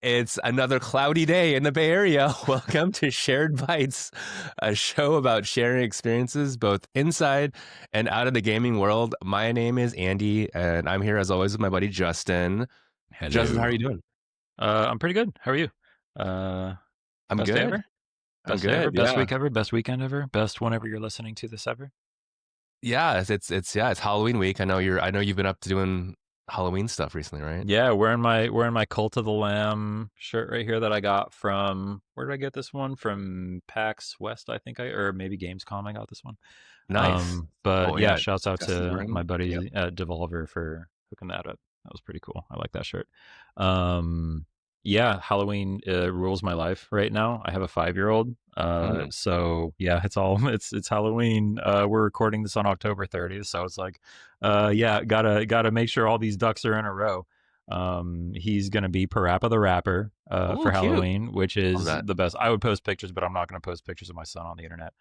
It's another cloudy day in the Bay Area. Welcome to Shared Bites, a show about sharing experiences both inside and out of the gaming world. My name is Andy, and I'm here as always with my buddy Justin. Justin, how are Hello. you doing? I'm pretty good. How are you? Uh, I'm Best day good. ever? I'm Best day ever? good. Best Yeah. week ever? Best weekend ever? Best whenever you're listening to this ever? Yeah, it's Halloween week. I know you've been up to doing Halloween stuff recently, right? Yeah, wearing my Cult of the Lamb shirt right here that I got from where did I get this one? From PAX West, I think or maybe Gamescom I got this one. Nice. But Oh yeah, yeah. shouts out Justin's to my wearing. Yep. buddy Devolver for hooking that up. That was pretty cool. I like that shirt. Um, yeah, Halloween rules my life right now. I have a 5-year-old. Mm. So yeah, it's Halloween. We're recording this on October 30th, so it's like, yeah, gotta make sure all these ducks are in a row. He's gonna be Parappa the Rapper Oh, for cute. Halloween, which Love is that. the best. I would post pictures, but I'm not gonna post pictures of my son on the internet.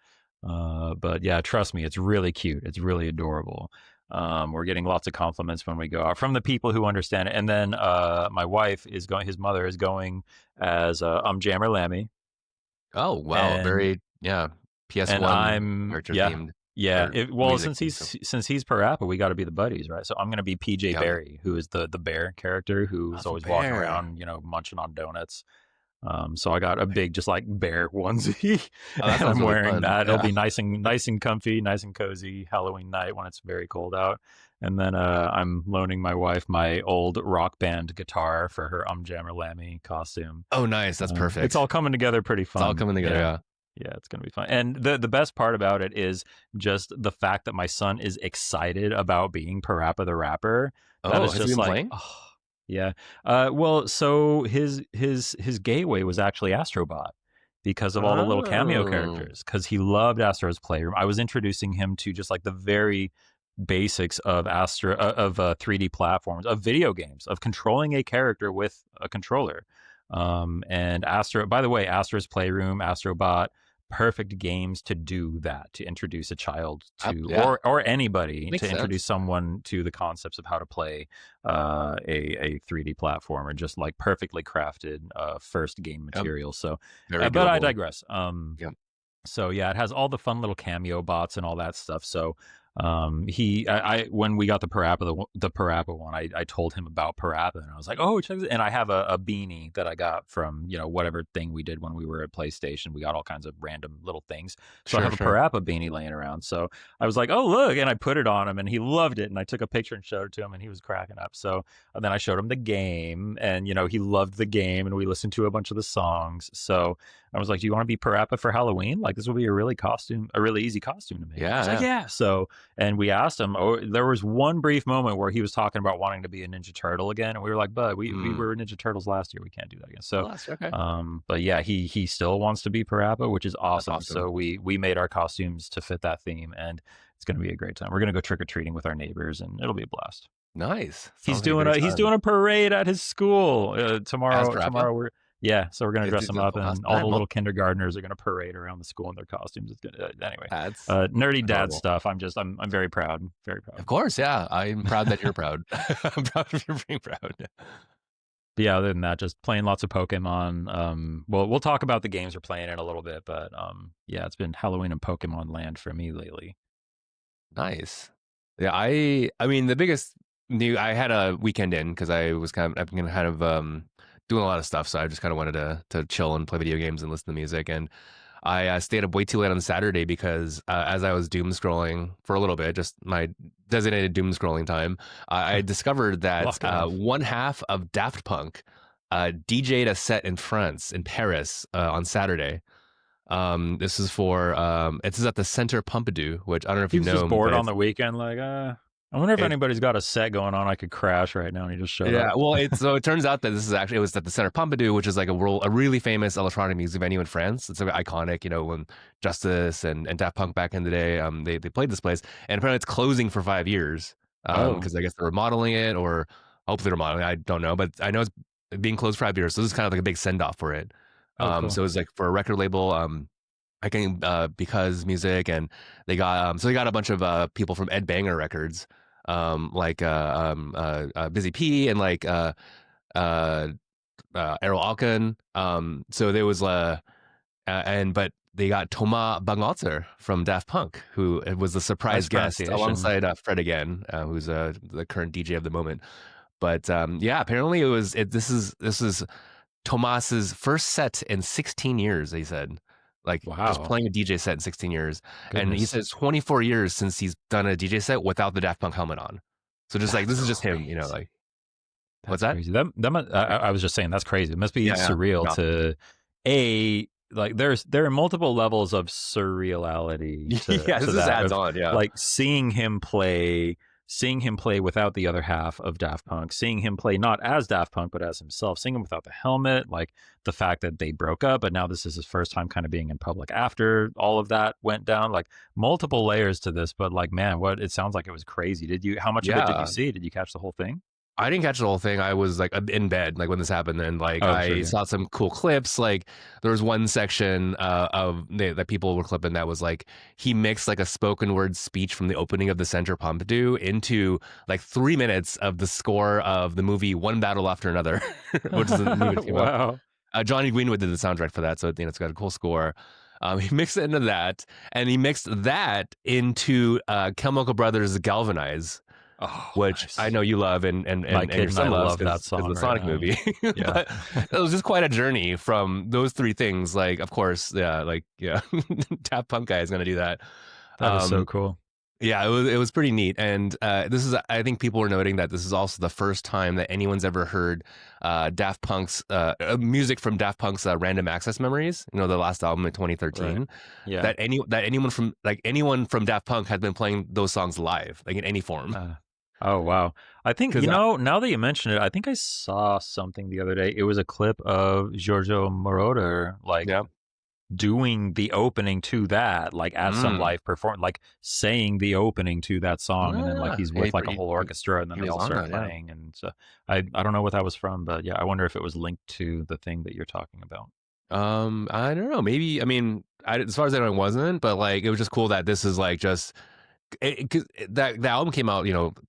But yeah, trust me, it's really cute. It's really adorable. We're getting lots of compliments when we go out from the people who understand it. And then my wife is going. His mother is going as Jammer Lammy, Oh wow. and Very yeah. and PS1 I'm character yeah. themed Yeah, or well, music since themed. So he's Parappa, we got to be the buddies, right? So I'm gonna be PJ yeah. Barry, who is the bear character who's Oh, the always walking bear. around, munching on donuts. So I got a big, just like bear onesie, Oh, that and sounds I'm really wearing fun. that. It'll Yeah. be nice and comfy, nice and cozy Halloween night when it's very cold out. And then I'm loaning my wife my old rock band guitar for her Jammer Lammy costume. Oh, nice. That's It's all perfect. coming together pretty It's all fun. coming together. Yeah. Yeah. Yeah, it's gonna be fun. And the best part about it is just the fact that my son is excited about being Parappa the Rapper. That Oh, is has he just been like, playing? oh, yeah. Well, so his gateway was actually Astrobot because of all the little cameo Oh. characters. Because he loved Astro's Playroom. I was introducing him to just like the very basics of 3D platforms, of video games, of controlling a character with a controller. And Astro, by the way, Astro's Playroom, Astrobot, perfect games to do that, to introduce a child to, Yeah. or anybody, Makes to introduce sense. someone to the concepts of how to play a 3D platformer, just like perfectly crafted first game Yep. material. So, Very but I doable. digress. Yep. So yeah, it has all the fun little cameo bots and all that stuff. So when we got the Parappa one, I told him about Parappa, and I was like, oh, check this. And I have a beanie that I got from whatever thing we did when we were at PlayStation. We got all kinds of random little things. So I Sure, have a sure. Parappa beanie laying around. So I was like, oh, look, and I put it on him, and he loved it. And I took a picture and showed it to him, and he was cracking up. So then I showed him the game, and he loved the game, and we listened to a bunch of the songs. So I was like, do you want to be Parappa for Halloween? Like, this will be a really easy costume to make. Yeah, He's like, yeah. yeah. So, and we asked him, oh, there was one brief moment where he was talking about wanting to be a Ninja Turtle again. And we were like, bud, we Mm. were Ninja Turtles last year. We can't do that again. So, Oh, that's okay. but yeah, he still wants to be Parappa, which is That's awesome. awesome. So we made our costumes to fit that theme, and it's going to be a great time. We're going to go trick or treating with our neighbors, and it'll be a blast. Nice. He's Sounds like a doing great he's time. doing a parade at his school As tomorrow. Parappa? So we're gonna dress him up, and all the Well, little kindergartners are gonna parade around the school in their costumes. It's gonna, anyway, that's nerdy dad adorable. stuff. I'm very proud, very Of proud. course, yeah. I'm proud that you're proud. I'm proud of you being proud. But yeah, other than that, just playing lots of Pokemon. Well, we'll talk about the games we're playing in a little bit, but yeah, it's been Halloween and Pokemon land for me lately. Nice. Yeah, I mean the biggest I had a weekend in because I've been kind of doing a lot of stuff, so I just kind of wanted to chill and play video games and listen to music. And I stayed up way too late on Saturday because as I was doom scrolling for a little bit, just my designated doom scrolling time, I discovered that Lock it off. one half of Daft Punk DJ'd a set in France, in Paris, on Saturday. This is for this is at the Centre Pompidou, which I don't know if He you was just know, bored but on the weekend, like, I wonder if it's anybody's got a set going on I could crash right now, and he just showed yeah. up. Well, it turns out that it was at the Centre Pompidou, which is like a really famous electronic music venue in France. It's like iconic, when Justice and Daft Punk back in the day, they played this place, and apparently it's closing for 5 years, Oh, because I guess they're remodeling it, or hopefully they're remodeling. I don't know, but I know it's being closed for 5 years, so this is kind of like a big send off for it. oh, cool. So it's like for a record label, I can because music, and they got a bunch of people from Ed Banger Records, like Busy P and like Errol Alkan. So there was and but they got Thomas Bangalter from Daft Punk, who was the Nice surprise guest pronunciation. alongside Fred again, who's the current DJ of the moment. But yeah, apparently this is Tomas's first set in 16 years. He said, like just Wow. playing a DJ set in 16 years, and he Goodness. says 24 years since he's done a DJ set without the Daft Punk helmet on. So just like That's this is just him, crazy. like what's That's that? crazy. I was just saying that's crazy. It must be Yeah, yeah, surreal yeah. to like there are multiple levels of surreality Yeah, to this just that adds of on. Yeah, like seeing him play without the other half of Daft Punk, seeing him play not as Daft Punk but as himself, seeing him without the helmet, like the fact that they broke up, but now this is his first time kind of being in public after all of that went down. Like multiple layers to this, but like man, what it sounds like it was crazy. Did you? How much of it did you yeah. see? Did you catch the whole thing? I didn't catch the whole thing. I was like in bed, like when this happened, and like Oh, sure, I yeah. saw some cool clips. Like there was one section that people were clipping that was like he mixed like a spoken word speech from the opening of the Center Pompidou into like 3 minutes of the score of the movie One Battle After Another, which is the movie that came out. Wow. Johnny Greenwood did the soundtrack for that, so it's got a cool score. He mixed it into that, and he mixed that into Chemical Brothers' Galvanize, Oh, which I nice. know you love and and My and, and kid your and I son loves love because that of song the right Sonic now. movie. Yeah. But it was just quite a journey from those three things. Like, of course, yeah, like yeah, Daft Punk guy is gonna do that. That is so Um, cool. yeah, it was pretty neat, and this is I think people are noting that this is also the first time that anyone's ever heard Daft Punk's music from Daft Punk's Random Access Memories. You know, the last album in Right. 2013. Yeah. That anyone from Daft Punk had been playing those songs live, like in any form. Uh, oh, wow. I think, Because now that you mention it, I think I saw something the other day. It was a clip of Giorgio Moroder, like yeah. doing the opening to that, like as some Mm. live perform, like saying the opening to that song. And then like Yeah, he's yeah, with like a whole orchestra and then he they was all on start that. Yeah. playing. And so I don't know what that was from, but yeah, I wonder if it was linked to the thing that you're talking about. I don't know. Maybe I mean, as far as I know, it wasn't. But like, it was just cool that this is like just because that album came out,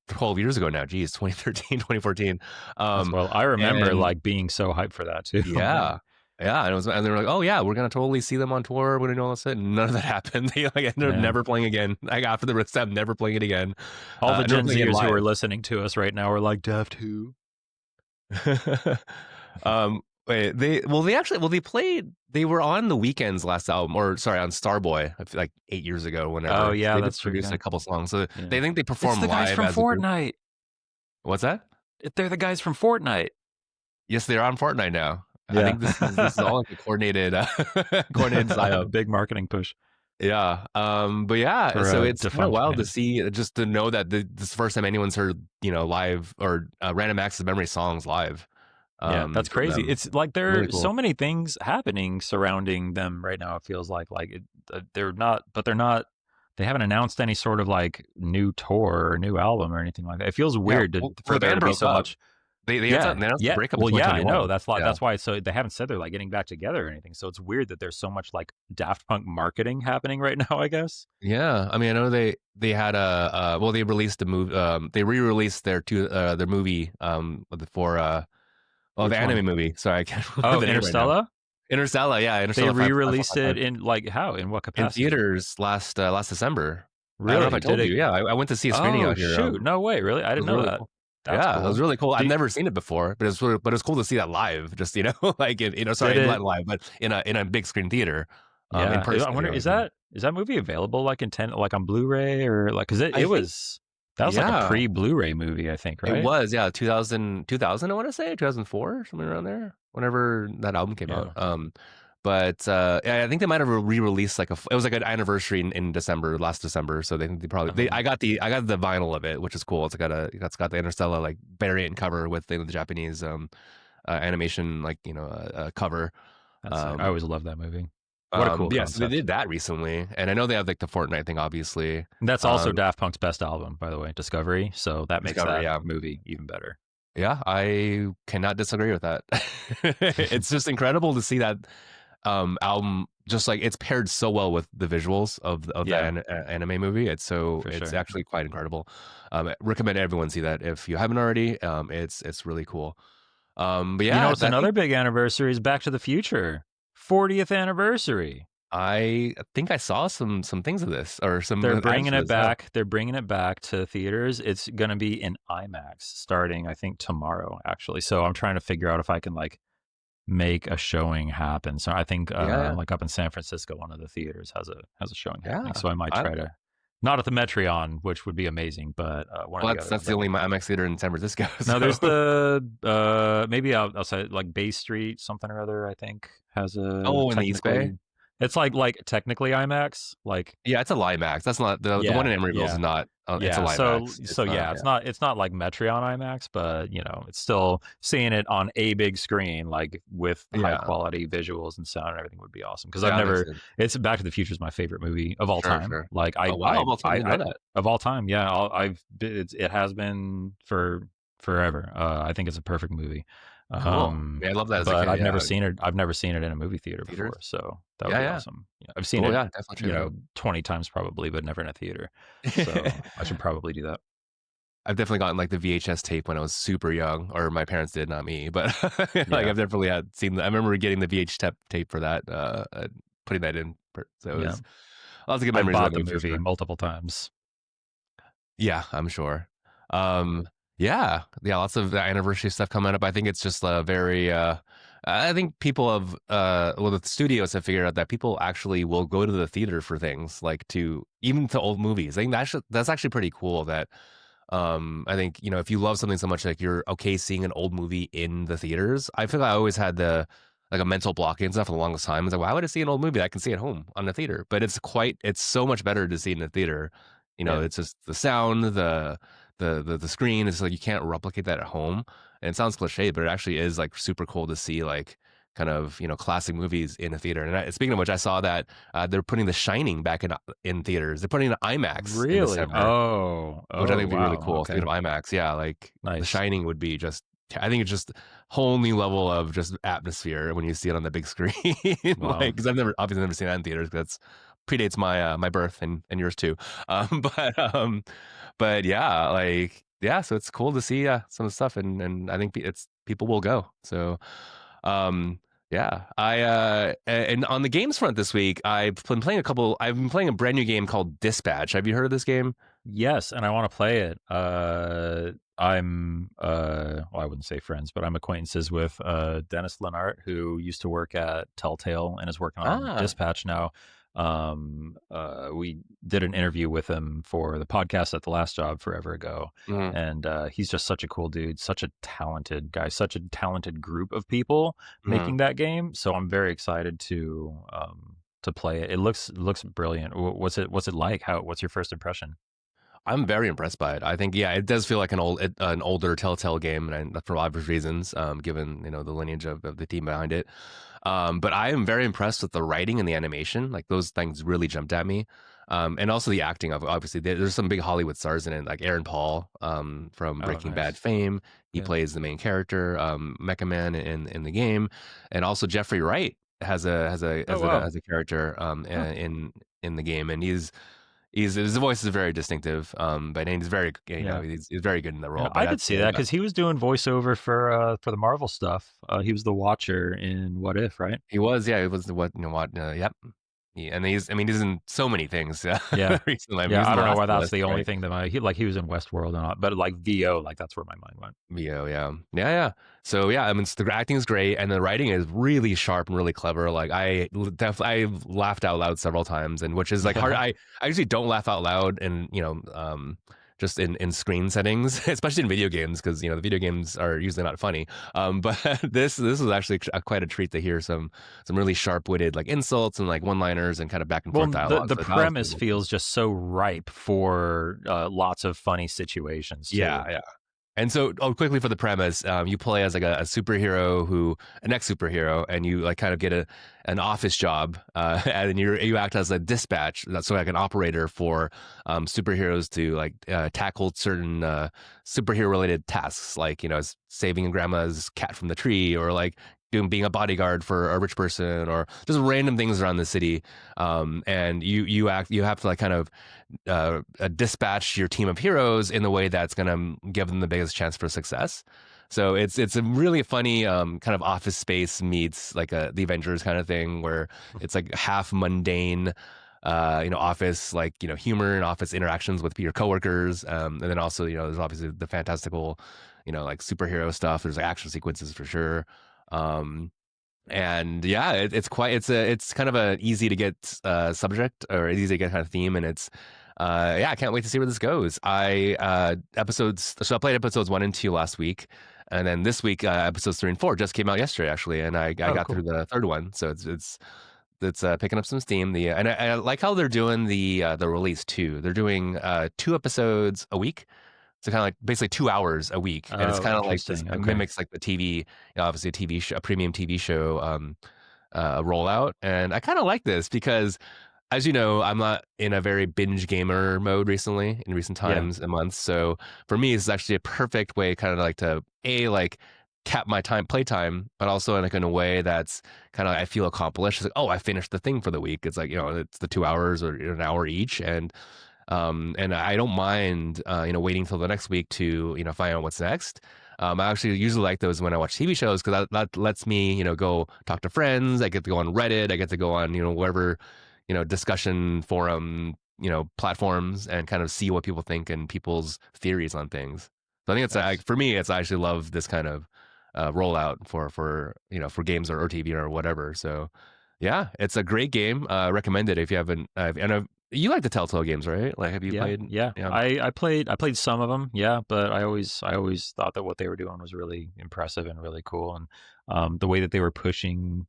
12 years ago now. Geez, 2013, 2014. That's Um, well, I remember and like being so hyped for that too. Yeah. yeah. Yeah, and they were like, "Oh yeah, we're gonna totally see them on tour." We're gonna do all this. And none of that happened. They like ended up Man. never playing again. Like after the rest, I'm never playing it again. All the Never Gen playing it Zers who are live. listening to us right now are like, Daft who? Wait, they were on the Weekends last album, or sorry, on Starboy, I feel like 8 years ago, Oh, whenever. So yeah, they did that's true. produce Yeah. a couple songs. So Yeah. they think they It's perform the guys live from as a group. Fortnite. What's that? They're the guys from Fortnite. Yes, they're on Fortnite now. I Yeah. think this is all like a coordinated coordinated psyop. Big marketing push Yeah. But yeah, for so a it's kind of defunct wild to band. see, just to know that this is the first time anyone's heard, live or Random Access Memory songs live Yeah, that's from crazy. them. It's like there Really are so cool. many things happening surrounding them right now. It feels like they're not, but they're not. They haven't announced any sort of like new tour or new album or anything like that. It feels Yeah. weird Well, for the there band to be broke so up. much. They Yeah, announced the yeah. breakup in Well, yeah, I 2021. know. That's like Yeah. that's why it's so they haven't said they're like getting back together or anything. So it's weird that there's so much like Daft Punk marketing happening right now, I guess. Yeah. I mean, I know they had they released the movie they re-released their movie for the Which one? anime movie. Sorry, I can't remember Oh, the name right now. Interstellar? Interstellar, yeah, They Interstellar re-released it 555 in like how? In what in capacity? theaters last December. I don't know if I Really? Did told you. it? Yeah, I went to see a screening Oh out here. shoot! No way! Really? I It didn't was know really that. cool. That's Yeah, it was cool. really cool. I've Do, never seen it before, but it was cool to see that live. Just like did sorry, it? not live, but in a big screen theater, in Yeah. I person. wonder is that movie available like like on Blu-ray or like because I it think was that was like a yeah, pre-Blu-ray movie I think, it right? was, yeah, 2000 I want to say 2004, somewhere around there, whenever that album came out. Yeah. But yeah, I think they might have re-released like it was like an anniversary in December, last December. So they think they probably Oh, I got the vinyl of it, which is cool. It's got the Interstellar like variant cover with the Japanese animation like cover. that's sick. I Um, always love that movie. What a cool yeah, so they concept. did that recently, and I know they have like the Fortnite thing, obviously. And that's also Um, Daft Punk's best album, by the way, Discovery. So that makes Discovery, that yeah. movie even better. Yeah, I cannot disagree with that. It's just incredible to see that album. Just like it's paired so well with the visuals of the Yeah, anime movie. for It's sure. actually quite incredible. I recommend everyone see that if you haven't already. It's really cool. But You know yeah, what's I think another big anniversary is Back to the Future. 40th anniversary. I think I saw some things of this or some They're ads bringing for it this. Yeah, back. They're bringing it back to theaters. It's going to be in IMAX starting, I think, tomorrow, actually. So I'm trying to figure out if I can like make a showing happen. So I think yeah, like up in San Francisco, one of the theaters has a showing yeah. happening. So I might I, try to not at the Metreon, which would be amazing, but one of well, the other that's ones the I only think might. IMAX theater in San Francisco. No, there's So, the maybe outside like Bay Street something or other. I think has a oh, in the East Bay. technically it's like technically IMAX. Like Yeah, it's a Limax. That's not the one yeah, in Emeryville is yeah. not. It's a Yeah, Limax. so It's not. yeah, Yeah, it's not like Metreon IMAX, but you know, it's still seeing it on a big screen, like with high yeah, quality visuals and sound and everything would be awesome. Because I've yeah. That makes never, sense. it's Back to the Future is my favorite movie of all Sure, time. sure. Oh wow, well, I didn't know that. Of all time, yeah, it has been for forever. I think it's a perfect movie. Cool. Yeah, I love that as a But kid. Yeah, I've never seen it in a movie theater theaters. before, so that would Yeah, be yeah. awesome. Yeah, I've seen Cool. it, Yeah, definitely check you it out. know, 20 times probably, but never in a theater. So I should probably do that. I've definitely gotten like the VHS tape when I was super young, or my parents did, not me. But like Yeah. I've definitely had seen. I remember getting the VH tape for that, putting that in. So it Yeah. was lots of good I've memories of bought that the movie for movie sure. multiple times. Yeah, I'm sure. Yeah, yeah, lots of anniversary stuff coming up. I think it's just a very. I think people have, well, the studios have figured out that people actually will go to the theater for things like to even to old movies. I think that's actually pretty cool. That I think if you love something so much, like you're okay seeing an old movie in the theaters. I feel like I always had the like a mental block and stuff for the longest time. It's like, why would I see an old movie that I can see at home on the theater? But it's so much better to see it in the theater. Yeah. It's just the sound, the screen. It's like you can't replicate that at home. And it sounds cliche, but it actually is like super cool to see like kind of classic movies in a theater. And speaking of which, I saw that they're putting The Shining back in theaters. They're putting it in IMAX in Really? December, Oh. which I Oh, think would be really wow. cool. Okay. Speaking of IMAX, yeah, like The Nice. Shining would be just. I think it's just whole new level of just atmosphere when you see it on the big screen. Like, Wow. because I've obviously never seen that in theaters. That's predates my birth and yours too. Um, but um, but yeah, like yeah, so it's cool to see some of the stuff, and I think it's people will go. So, yeah, and on the games front this week, I've been playing a couple. I've been playing a brand new game called Dispatch. Have you heard of this game? Yes, and I want to play it. I'm well, I wouldn't say friends, but I'm acquaintances with Dennis Lennart, who used to work at Telltale and is working on Ah, Dispatch now. We did an interview with him for the podcast at the last job forever ago, mhm, and he's just such a cool dude, such a talented guy, such a talented group of people mhm. making that game. So I'm very excited to play it. It looks brilliant. What's it like? What's your first impression? I'm very impressed by it. I think, yeah, it does feel like an older Telltale game, and for obvious reasons, given the lineage of the team behind it. But I am very impressed with the writing and the animation. Like those things really jumped at me, and also the acting of obviously there's some big Hollywood stars in it, like Aaron Paul, from Oh, Breaking Bad nice. fame. He Yeah. plays the main character, Mecha Man in the game, and also Jeffrey Wright Oh, wow. has a character Huh. in the game, and his voice is very distinctive. But he's very Yeah. he's very good in the Yeah, role. But I could that's see that because he was doing voiceover for the Marvel stuff. He was the Watcher in What If, right? he was, yeah, it was the what what yep. And he's in so many things Yeah. recently. I mean, he Yeah, was I in The don't know Last why of that's Us, the only right? thing that he was in Westworld and all, but like VO, like that's where my mind went. Mio, yeah, yeah, yeah. So yeah, I mean, the acting is great, and the writing is really sharp and really clever. Like I laughed out loud several times, and which is like hard. Yeah. I usually don't laugh out loud, and just in screen settings, especially in video games, because the video games are usually not funny. But this was actually quite a treat to hear some really sharp witted like insults and like one liners and kind of back and Well, forth dialogue. the So that was premise really cool. feels just so ripe for lots of funny situations Yeah, too. yeah. And so, quickly for the premise, you play as like a superhero an ex superhero, and you like kind of get an office job, and then you act as a dispatch, that's so like an operator for superheroes to like tackle certain superhero related tasks, like saving grandma's cat from the tree, or like being a bodyguard for a rich person, or just random things around the city. And you have to like kind of dispatch your team of heroes in the way that's going to give them the biggest chance for success. So it's a really funny kind of Office Space meets like the Avengers kind of thing, where it's like half mundane, office like humor and office interactions with your coworkers, and then also there's obviously the fantastical, like superhero stuff. There's like action sequences for sure. Um, and yeah, it's kind of a easy to get subject, or easy to get kind of theme, and it's yeah, I can't wait to see where this goes. I played episodes 1 and 2 last week, and then this week episodes 3 and 4 just came out yesterday actually, and I Oh, got through cool. the third one, so it's picking up some steam. I like how they're doing the release too. They're doing 2 episodes a week, so kind of like basically 2 hours a week, and it's Oh, kind of like this. interesting. It Okay. mimics like the TV, obviously a TV show, a premium TV show rollout, and I kind of like this because, as you know, I'm not in a very binge gamer mode recently in recent Yeah. times and months. So for me, it's actually a perfect way, kind of like to like cap my playtime, but also in like in a way that's kind of I feel accomplished. It's like, oh, I finished the thing for the week. It's like it's the 2 hours or an hour each, and I don't mind waiting till the next week to find out what's next. I actually usually like those when I watch TV shows because that lets me go talk to friends. I get to go on Reddit. I get to go on wherever discussion forum platforms and kind of see what people think and people's theories on things. So I think it's That's for me, it's I actually love this kind of rollout for games or TV or whatever. So yeah, it's a great game. Recommend it if you haven't. You like the Telltale games, right? Like, have you Yeah, played? yeah. Yeah. I played some of them, yeah, but I always thought that what they were doing was really impressive and really cool, and the way that they were pushing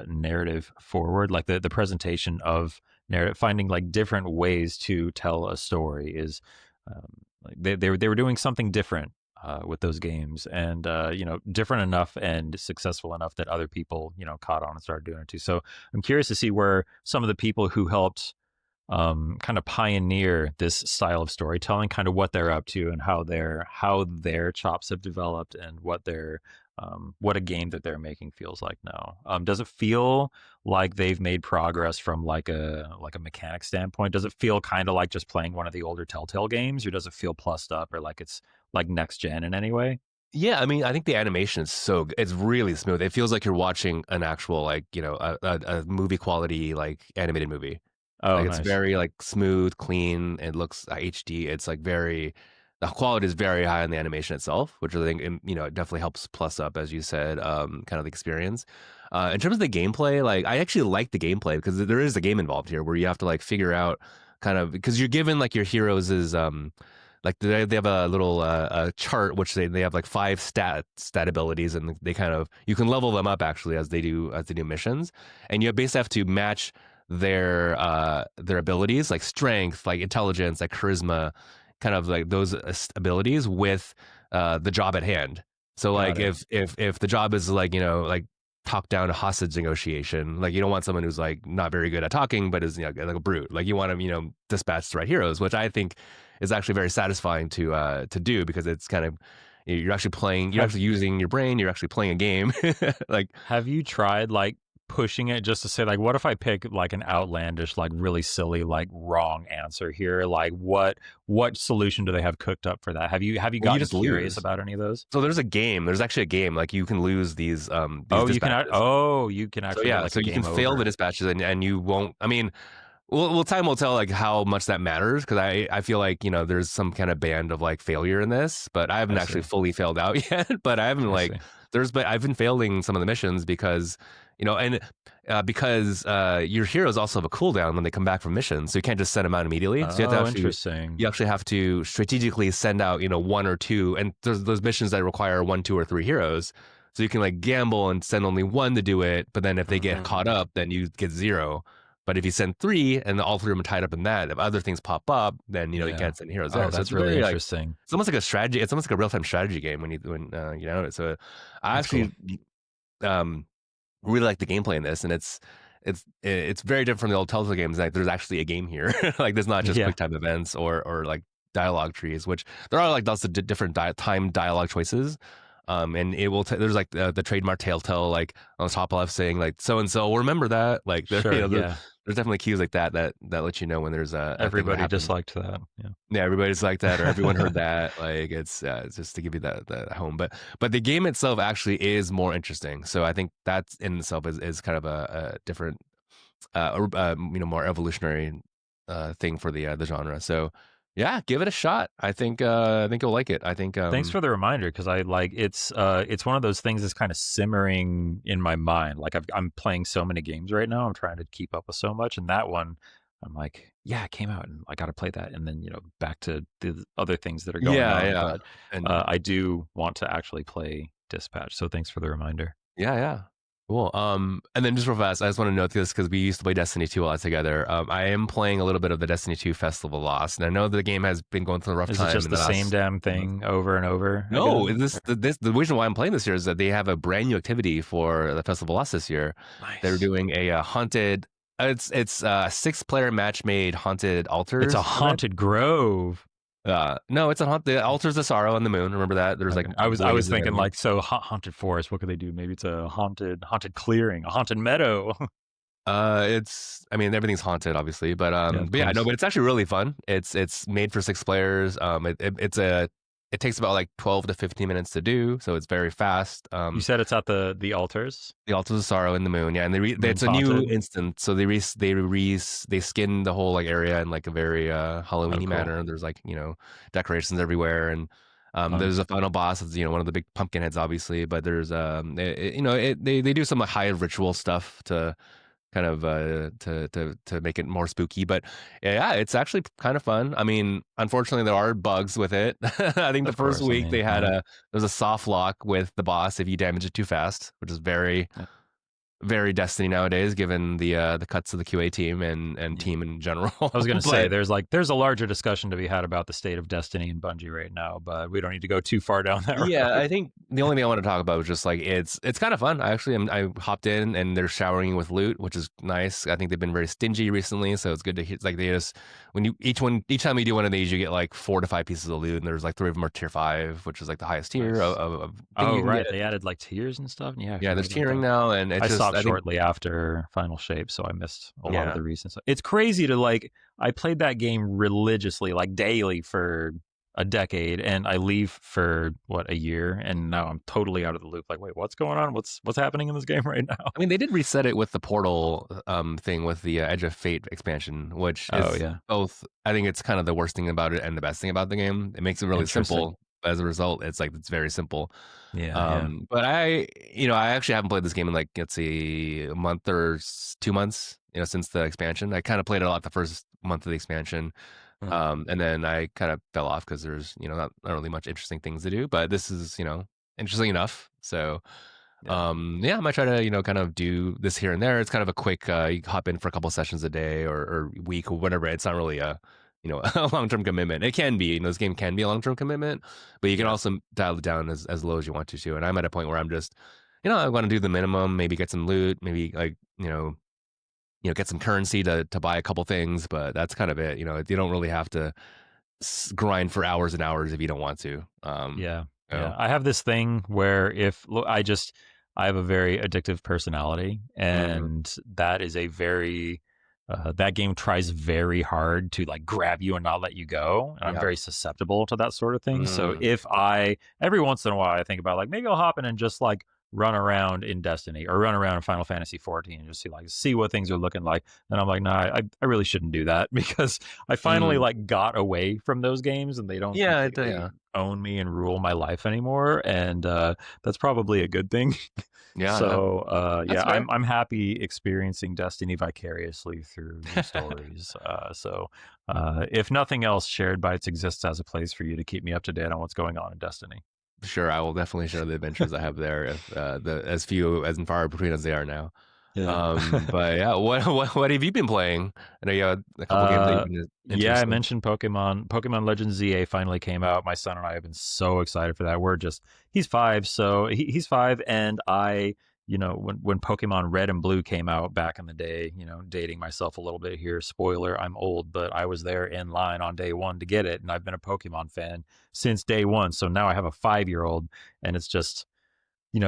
narrative forward, like the presentation of narrative, finding like different ways to tell a story is like they were doing something different with those games, and different enough and successful enough that other people caught on and started doing it too. So I'm curious to see where some of the people who helped kind of pioneer this style of storytelling, kind of what they're up to and how their chops have developed, and what a game that they're making feels like now. Does it feel like they've made progress from like a mechanic standpoint? Does it feel kind of like just playing one of the older Telltale games, or does it feel plussed up, or like it's like next gen in any way? Yeah, I mean, I think the animation is it's really smooth. It feels like you're watching an actual like a movie quality like animated movie. Oh, Like it's nice. very like smooth, clean. It looks HD. It's like the quality is very high on the animation itself, which I think it definitely helps plus up, as you said, kind of the experience. In terms of the gameplay, like I actually like the gameplay because there is a game involved here where you have to like figure out kind of because you're given like your heroes is like they have a little chart which they have like 5 stat abilities, and they kind of you can level them up actually as they do missions, and you basically have to match their abilities like strength, like intelligence, like charisma, kind of like those abilities with the job at hand. So Got like it. if the job is like like talk down a hostage negotiation, like you don't want someone who's like not very good at talking but is like a brute. Like you want to dispatch the right heroes, which I think is actually very satisfying to do because it's kind of you're actually playing, you're Have actually using your brain, you're actually playing a game. Like Have you tried like pushing it just to say like what if I pick like an outlandish, like really silly, like wrong answer here? Like what solution do they have cooked up for that? Have you well, you gotten just curious lose. about any of those? So there's a game. There's actually a game. Like you can lose these dispatches. You can So actually get yeah, like so a you can game fail the over. dispatches, and you won't. I mean, well, time will tell like how much that matters because I feel like there's some kind of band of like failure in this, but I haven't I actually see. fully failed out yet. But I haven't I like see. but I've been failing some of the missions because and because your heroes also have a cooldown when they come back from missions, so you can't just send them out immediately. So Oh, interesting. you actually have to strategically send out one or two, and there's those missions that require one, two, or three heroes. So you can like gamble and send only one to do it, but then if they get caught up, then you get zero. But if you send three and all three of them are tied up in that, if other things pop up, then you Yeah. can't send heroes Oh, there. So that's it's really very like interesting. it's almost like a strategy. It's almost like a real time strategy game you know it. So I That's cool. actually um really like the gameplay in this, and it's very different from the old Telltale games. Like there's actually a game here. Like there's not just Yeah. quick time events or like dialogue trees, which there are like lots of different time dialogue choices. And it will there's like the trademark telltale like on the top left saying like so and so will remember that like there Sure, yeah. there's definitely cues like that let you know when there's a thing that Everybody happens. disliked that. Yeah. Yeah, everybody's like that, or everyone heard that. Like it's just to give you that home. But the game itself actually is more interesting. So I think that in itself is kind of a different, more evolutionary thing for the genre. So yeah, give it a shot. I think you'll like it. I think Thanks for the reminder, because I like it's one of those things that's kind of simmering in my mind. Like I'm playing so many games right now. I'm trying to keep up with so much, and that one, I'm like, yeah, it came out, and I got to play that, and then back to the other things that are going yeah, on. yeah, But and I do want to actually play Dispatch. So thanks for the reminder. yeah, yeah. Cool. And then just real fast, I just want to note this because we used to play Destiny 2 a lot together. I am playing a little bit of the Destiny 2 Festival Lost, and I know the game has been going through a rough Is it time just in the the same last damn few months. thing over and over No, again? the reason why I'm playing this year is that they have a brand new activity for the Festival Lost this year. They're Nice. doing a haunted. It's 6 player match made haunted It's a altars event. haunted grove. No, it's a the altars of sorrow on the moon. Remember that? There's like Okay. I was waves and thinking everything. like, so haunted forest. What could they do? Maybe it's a haunted clearing, a haunted meadow. I mean, everything's haunted, obviously, Yeah, of but yeah, no, course. but it's actually really fun. It's made for 6 players. It takes about like 12 to 15 minutes to do, so it's very fast. You said it's at the altars. The Altars of Sorrow in the Moon, yeah, and it's Moon's a new haunted. instance, so they skin the whole like area in like a very Oh, Halloweeny cool. manner. There's like decorations everywhere, and Fun. there's a final boss. It's one of the big pumpkin heads, obviously, but there's they do some like high ritual stuff to kind of to make it more spooky. But yeah, it's actually kind of fun. I mean, unfortunately, there are bugs with it. I think the Of first course. I week mean, they had yeah. there's a soft lock with the boss if you damage it too fast, which is very Yeah. very Destiny nowadays, given the cuts of the QA team and Yeah. team in general. I was going to say But there's a larger discussion to be had about the state of Destiny and Bungie right now, but we don't need to go too far down that yeah, road. I think the only thing I want to talk about was just like it's kind of fun. I hopped in and they're showering with loot, which is nice. I think they've been very stingy recently, so it's good to hear. Like they just when you each time you do one of these, you get like 4 to 5 pieces of loot, and there's like 3 of them are tier 5, which is like the highest tier Nice. of thing Oh, you can right. get. They added like tiers and stuff. Yeah, I Yeah, forgot there's about tiering that. now, and it's I just stopped I think shortly after Final Shape, so I missed a lot of yeah. the recent stuff. It's crazy to like, I played that game religiously, like daily for a decade, and I leave for what, a year, and now I'm totally out of the loop. Like, wait, what's going on? What's happening in this game right now? I mean, they did reset it with the Portal thing with the Edge of Fate expansion, which Oh is yeah, both. I think it's kind of the worst thing about it and the best thing about the game. It makes it really interesting. simple. As a result, it's very simple. Yeah, yeah, But I actually haven't played this game in like let's see a month or 2 months. Since the expansion, I kind of played it a lot the first month of the expansion, Hmm. and then I kind of fell off because there's not really much interesting things to do. But this is interesting enough. So Yeah, yeah, I might try to kind of do this here and there. It's kind of a quick you hop in for a couple sessions a day or week or whatever. It's not really a a long-term commitment. It can be, this game can be a long-term commitment, but you can yeah, also dial it down as low as you want to too. And I'm at a point where I'm just I want to do the minimum, maybe get some loot, maybe like get some currency to buy a couple things, but that's kind of it. You don't really have to grind for hours and hours if you don't want to. yeah, So yeah. I have this thing where if look, I have a very addictive personality, mm, and that is a very that game tries very hard to like grab you and not let you go, and I'm yeah. very susceptible to that sort of thing. So Mm, if I every once in a while I think about like maybe I'll hop in and just like run around in Destiny or run around in Final Fantasy 14 and just see what things are looking like, and I'm like, nah, I really shouldn't do that because I finally mm. like got away from those games and they don't Yeah, completely yeah. own me and rule my life anymore, and that's probably a good thing. Yeah, yeah. So That's yeah, fair. I'm happy experiencing Destiny vicariously through your stories. If nothing else, Shared Bytes exists as a place for you to keep me up to date on what's going on in Destiny. Sure, I will definitely share the adventures I have there, if the as few as and far between as they are now. Yeah. But yeah, what have you been playing? I know you had a couple games that you've been Yeah, I interested in. mentioned Pokemon. Pokemon Legends ZA finally came out. My son and I have been so excited for that. He's 5, so he's 5, and I when Pokemon Red and Blue came out back in the day, dating myself a little bit here. Spoiler, I'm old, but I was there in line on day one to get it, and I've been a Pokemon fan since day one. So now I have a 5 year old, and it's just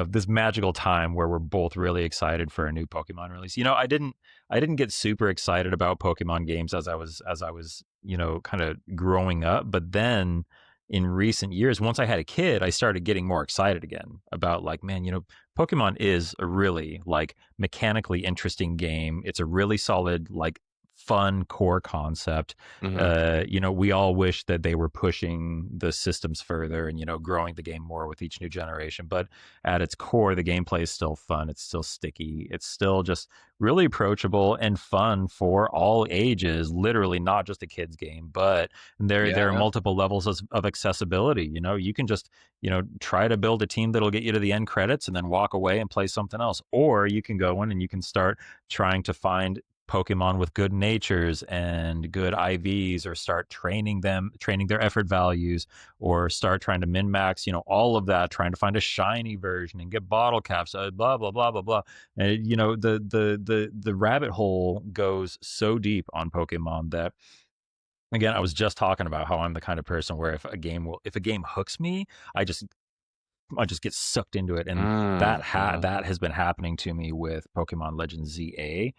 this magical time where we're both really excited for a new Pokemon release. I didn't get super excited about Pokemon games as I was kind of growing up, but then in recent years, once I had a kid, I started getting more excited again about, like, man, Pokemon is a really, like, mechanically interesting game. It's a really solid, like, fun core concept. Hmm. We all wish that they were pushing the systems further and, growing the game more with each new generation. But at its core, the gameplay is still fun. It's still sticky. It's still just really approachable and fun for all ages, literally not just a kid's game, but there Yeah, are yeah. multiple levels of accessibility. You can just, try to build a team that'll get you to the end credits and then walk away and play something else. Or you can go in and you can start trying to find Pokemon with good natures and good IVs, or start training their effort values, or start trying to min max, all of that, trying to find a shiny version and get bottle caps, blah blah blah blah blah. And the rabbit hole goes so deep on Pokemon that, again, I was just talking about how I'm the kind of person where if a game hooks me, I just I just get sucked into it, and Mm-hmm. that has been happening to me with Pokemon Legends ZA,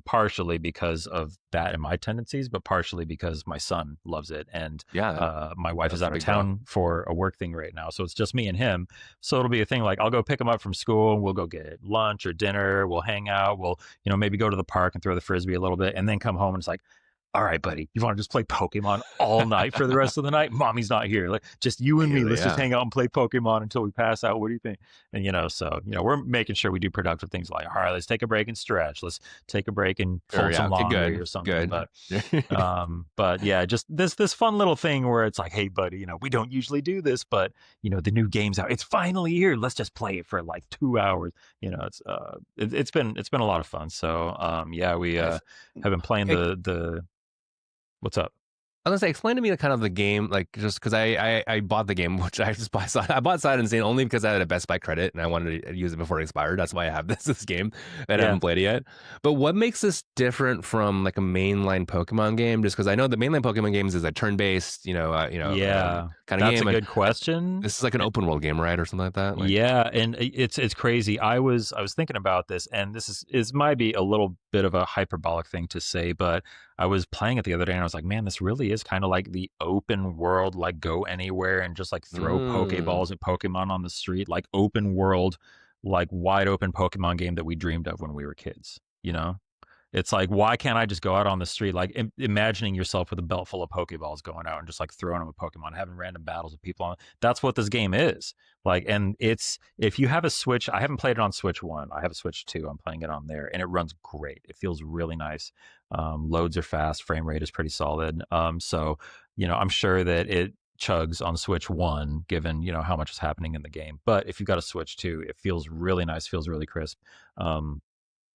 partially because of that and my tendencies, but partially because my son loves it, and Yeah, my wife is that's a out of big draw. town for a work thing right now, so it's just me and him. So it'll be a thing like I'll go pick him up from school, and we'll go get lunch or dinner, we'll hang out, we'll maybe go to the park and throw the frisbee a little bit, and then come home and it's like, all right, buddy, you want to just play Pokemon all night for the rest of the night? Mommy's not here. Like, just you and me. Let's just Yeah. hang out and play Pokemon until we pass out. What do you think? And, we're making sure we do productive things like, all right, let's take a break and stretch. Let's take a break and Sure. fold Yeah. some Okay. laundry Good. or something. Good. But yeah, just this fun little thing where it's like, hey, buddy, we don't usually do this, but the new game's out. It's finally here. Let's just play it for like 2 hours. It's been a lot of fun. So yeah, we Nice. have been playing Hey, the what's up? I was gonna say, explain to me the kind of the game, like just because I bought the game, which I just bought. I bought Side Insane only because I had a Best Buy credit and I wanted to use it before it expired. That's why I have this game. And I Yeah. haven't played it yet. But what makes this different from like a mainline Pokemon game? Just because I know the mainline Pokemon games is a turn based, Yeah. kind of That's a game. Like good question. this is like an open world game, right, or something like that. Like, Yeah, and it's crazy. I was thinking about this, and this might be a little bit of a hyperbolic thing to say, but I was playing it the other day, and I was like, man, this really is kind of like the open world, like go anywhere and just like throw mm, Pokeballs at Pokemon on the street, like open world, like wide open Pokemon game that we dreamed of when we were kids. It's like, why can't I just go out on the street, like imagining yourself with a belt full of Pokeballs going out and just like throwing them at Pokemon, having random battles with people on. That's what this game is. Like, and it's, if you have a Switch, I haven't played it on Switch 1. I have a Switch 2. I'm playing it on there, and it runs great. It feels really nice. Loads are fast. Frame rate is pretty solid. So, I'm sure that it chugs on Switch 1, given, how much is happening in the game. But if you've got a Switch 2, it feels really nice, feels really crisp.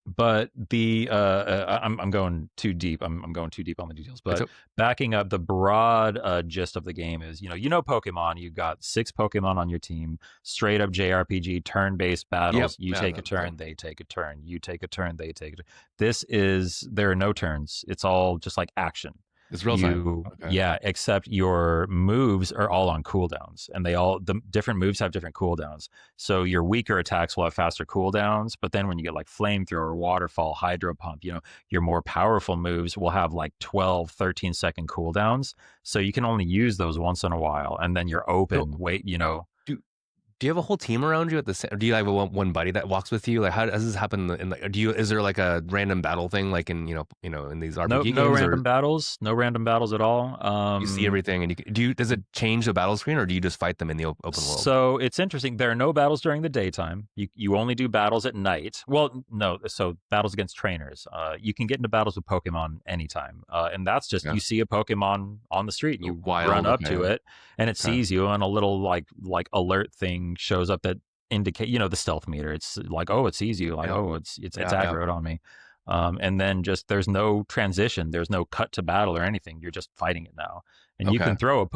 But I'm going too deep. I'm going too deep on the details. it's But backing up, the broad gist of the game is, Pokemon. You've got 6 Pokemon on your team. Straight up JRPG, turn-based yep, battles. You yeah, take a turn, they take a turn. You take a turn, they take a turn. There are no turns. It's all just like action. it's real time. Okay. Yeah, except your moves are all on cooldowns, and the different moves have different cooldowns. So your weaker attacks will have faster cooldowns, but then when you get like flamethrower, waterfall, hydro pump, your more powerful moves will have like 12, 13-second cooldowns. So you can only use those once in a while, and then you're So open. Wait, do do you have a whole team around you at the same? Or do you have one buddy that walks with you? Like, how does this happen? In like, do you is there like a random battle thing like in in these no RPG no games, or random battles, no random battles at all. you see everything and does it change the battle screen, or do you just fight them in the open world? So it's interesting. There are no battles during the daytime. You only do battles at night. Well, no. So battles against trainers. You can get into battles with Pokemon anytime, and that's just Yeah, you see a Pokemon on the street, and you run wild. up Okay, to it, and it okay, sees you, and a little like alert thing shows up that indicate the stealth meter. It's like, oh, it sees you. Like, yeah, oh, it's yeah, yeah. aggro on me. And then just there's no transition, there's no cut to battle or anything. You're just fighting it now, and Okay, you can throw a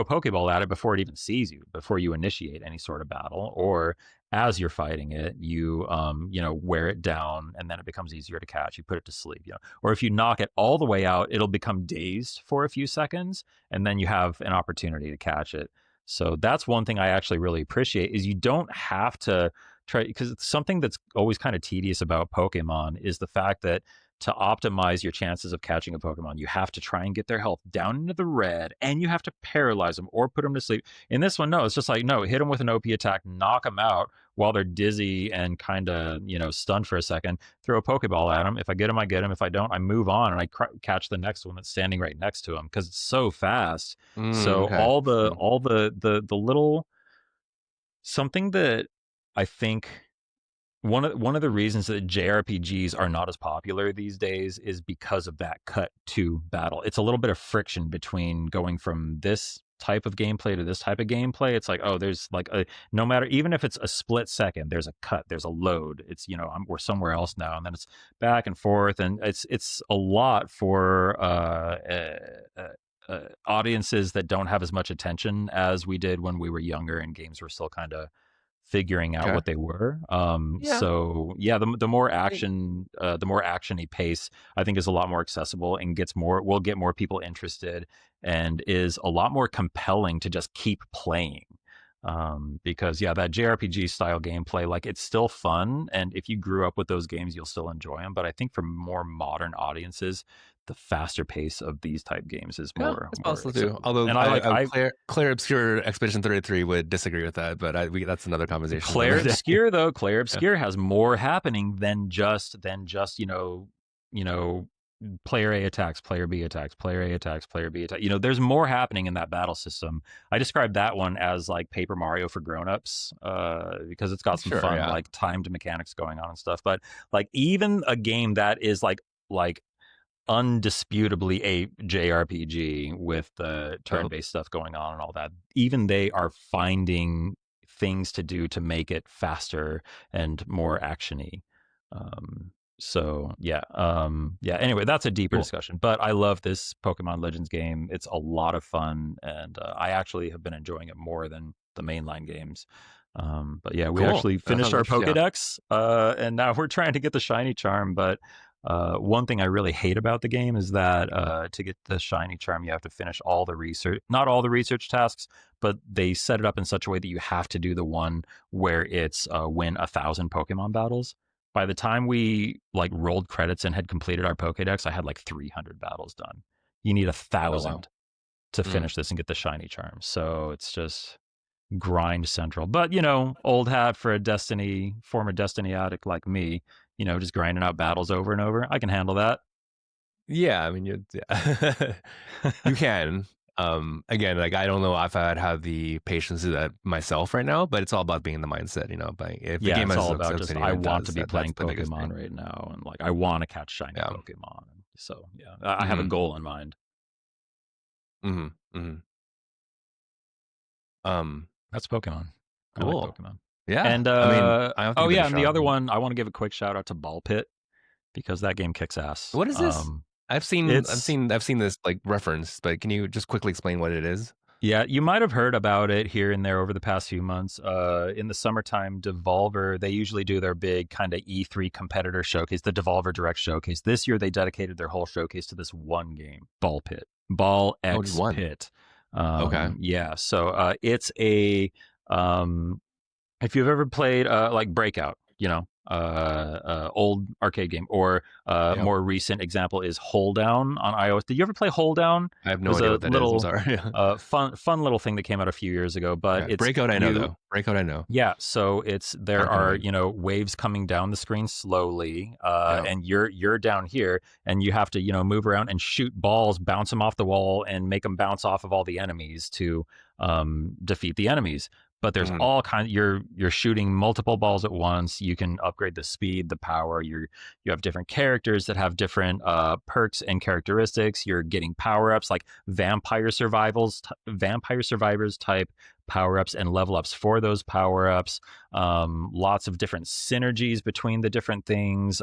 Pokeball at it before it even sees you, before you initiate any sort of battle, or as you're fighting it, you know, wear it down, and then it becomes easier to catch. You put it to sleep, you know. Or if you knock it all the way out, it'll become dazed for a few seconds, and then you have an opportunity to catch it. So that's one thing I actually really appreciate is you don't have to try, because it's something that's always kind of tedious about Pokemon is the fact that to optimize your chances of catching a Pokemon, you have to try and get their health down into the red, and you have to paralyze them or put them to sleep. In this one, no, it's just like, no, hit them with an OP attack, knock them out while they're dizzy and kind of, you know, stunned for a second, throw a Pokeball at them. If I get them, I get them. If I don't, I move on and I catch the next one that's standing right next to them because it's so fast. So Okay. the little something that I think one of the reasons that JRPGs are not as popular these days is because of that cut to battle. It's a little bit of friction between going from this type of gameplay to this type of gameplay. It's like, oh, there's like a no matter, even if it's a split second, there's a cut, there's a load. It's, you know, we're somewhere else now, and then it's back and forth, and it's a lot for audiences that don't have as much attention as we did when we were younger and games were still kind of figuring out Okay. what they were. Yeah. So yeah, the more action, the more actiony pace, I think is a lot more accessible and will get more people interested, and is a lot more compelling to just keep playing. Because yeah, that JRPG style gameplay, like it's still fun, and if you grew up with those games, you'll still enjoy them. But I think for more modern audiences, the faster pace of these type games is Yeah, more it's more possible too. acceptable. Although And I like I Claire Obscure Expedition 33 would disagree with that, but that's another conversation for Claire another day. Obscure though, Claire Yeah. Obscure has more happening than just, you know, player A attacks, player B attacks, player A attacks, player B attacks. You know, there's more happening in that battle system. I described that one as like Paper Mario for grown-ups, because it's got some Sure, fun yeah. like timed mechanics going on and stuff. But like even a game that is like undisputably a JRPG with the Dope. turn-based stuff going on and all that. Even they are finding things to do to make it faster and more actiony. So yeah, yeah. Anyway, that's a deeper Cool. discussion. But I love this Pokemon Legends game. It's a lot of fun, and I actually have been enjoying it more than the mainline games. But yeah, we Cool. actually That finished sounds our interesting. Yeah. Pokedex, and now we're trying to get the shiny charm. But one thing I really hate about the game is that to get the shiny charm, you have to finish all the research, not all the research tasks, but they set it up in such a way that you have to do the one where it's win 1,000 Pokemon battles. By the time we like rolled credits and had completed our Pokedex, I had like 300 battles done. You need a Oh wow. thousand to Mm. finish this and get the shiny charm. So it's just grind central. But you know, old hat for a former Destiny addict like me, you know, just grinding out battles over and over. I can handle that. Yeah, I mean, yeah. You can. Again, like I don't know if I'd have the patience to do that myself right now, but it's all about being in the mindset, you know. But if the Yeah, game it's has all a about sense just of I it want to does. be That's playing the biggest Pokemon thing. right now, and like I want to catch shiny Yeah. Pokemon. So yeah, I have a Mm-hmm. goal in mind. Mm-hmm. Mm-hmm. Um. That's Pokemon. I like Cool. Pokemon. Yeah. And I mean, I have to oh give it a yeah, and the shot. other one I want to give a quick shout out to Ball Pit because that game kicks ass. What is this? It's I've seen this like reference, but can you just quickly explain what it is? Yeah, you might have heard about it here and there over the past few months. In the summertime, Devolver, they usually do their big kind of E3 competitor showcase, the Devolver Direct Showcase. This year, they dedicated their whole showcase to this one game, Ball Pit, Ball Oh, just X one. Pit. Okay. Yeah, so it's um, if you've ever played like Breakout, you know, old arcade game, or Yep. more recent example is Hold Down on iOS. Did you ever play Hold Down? I have It no was idea a what that is. I'm little sorry. fun little thing that came out a few years ago, but Okay. it's Breakout I know you though. Breakout I know. yeah, so it's there Arcade are, game. you know, waves coming down the screen slowly, Yeah. and you're down here, and you have to, you know, move around and shoot balls, bounce them off the wall, and make them bounce off of all the enemies to defeat the enemies. But there's Mm-hmm. all kind. You're shooting multiple balls at once. You can upgrade the speed, the power. You have different characters that have different perks and characteristics. You're getting power ups like vampire survivors type power ups and level ups for those power ups. Lots of different synergies between the different things.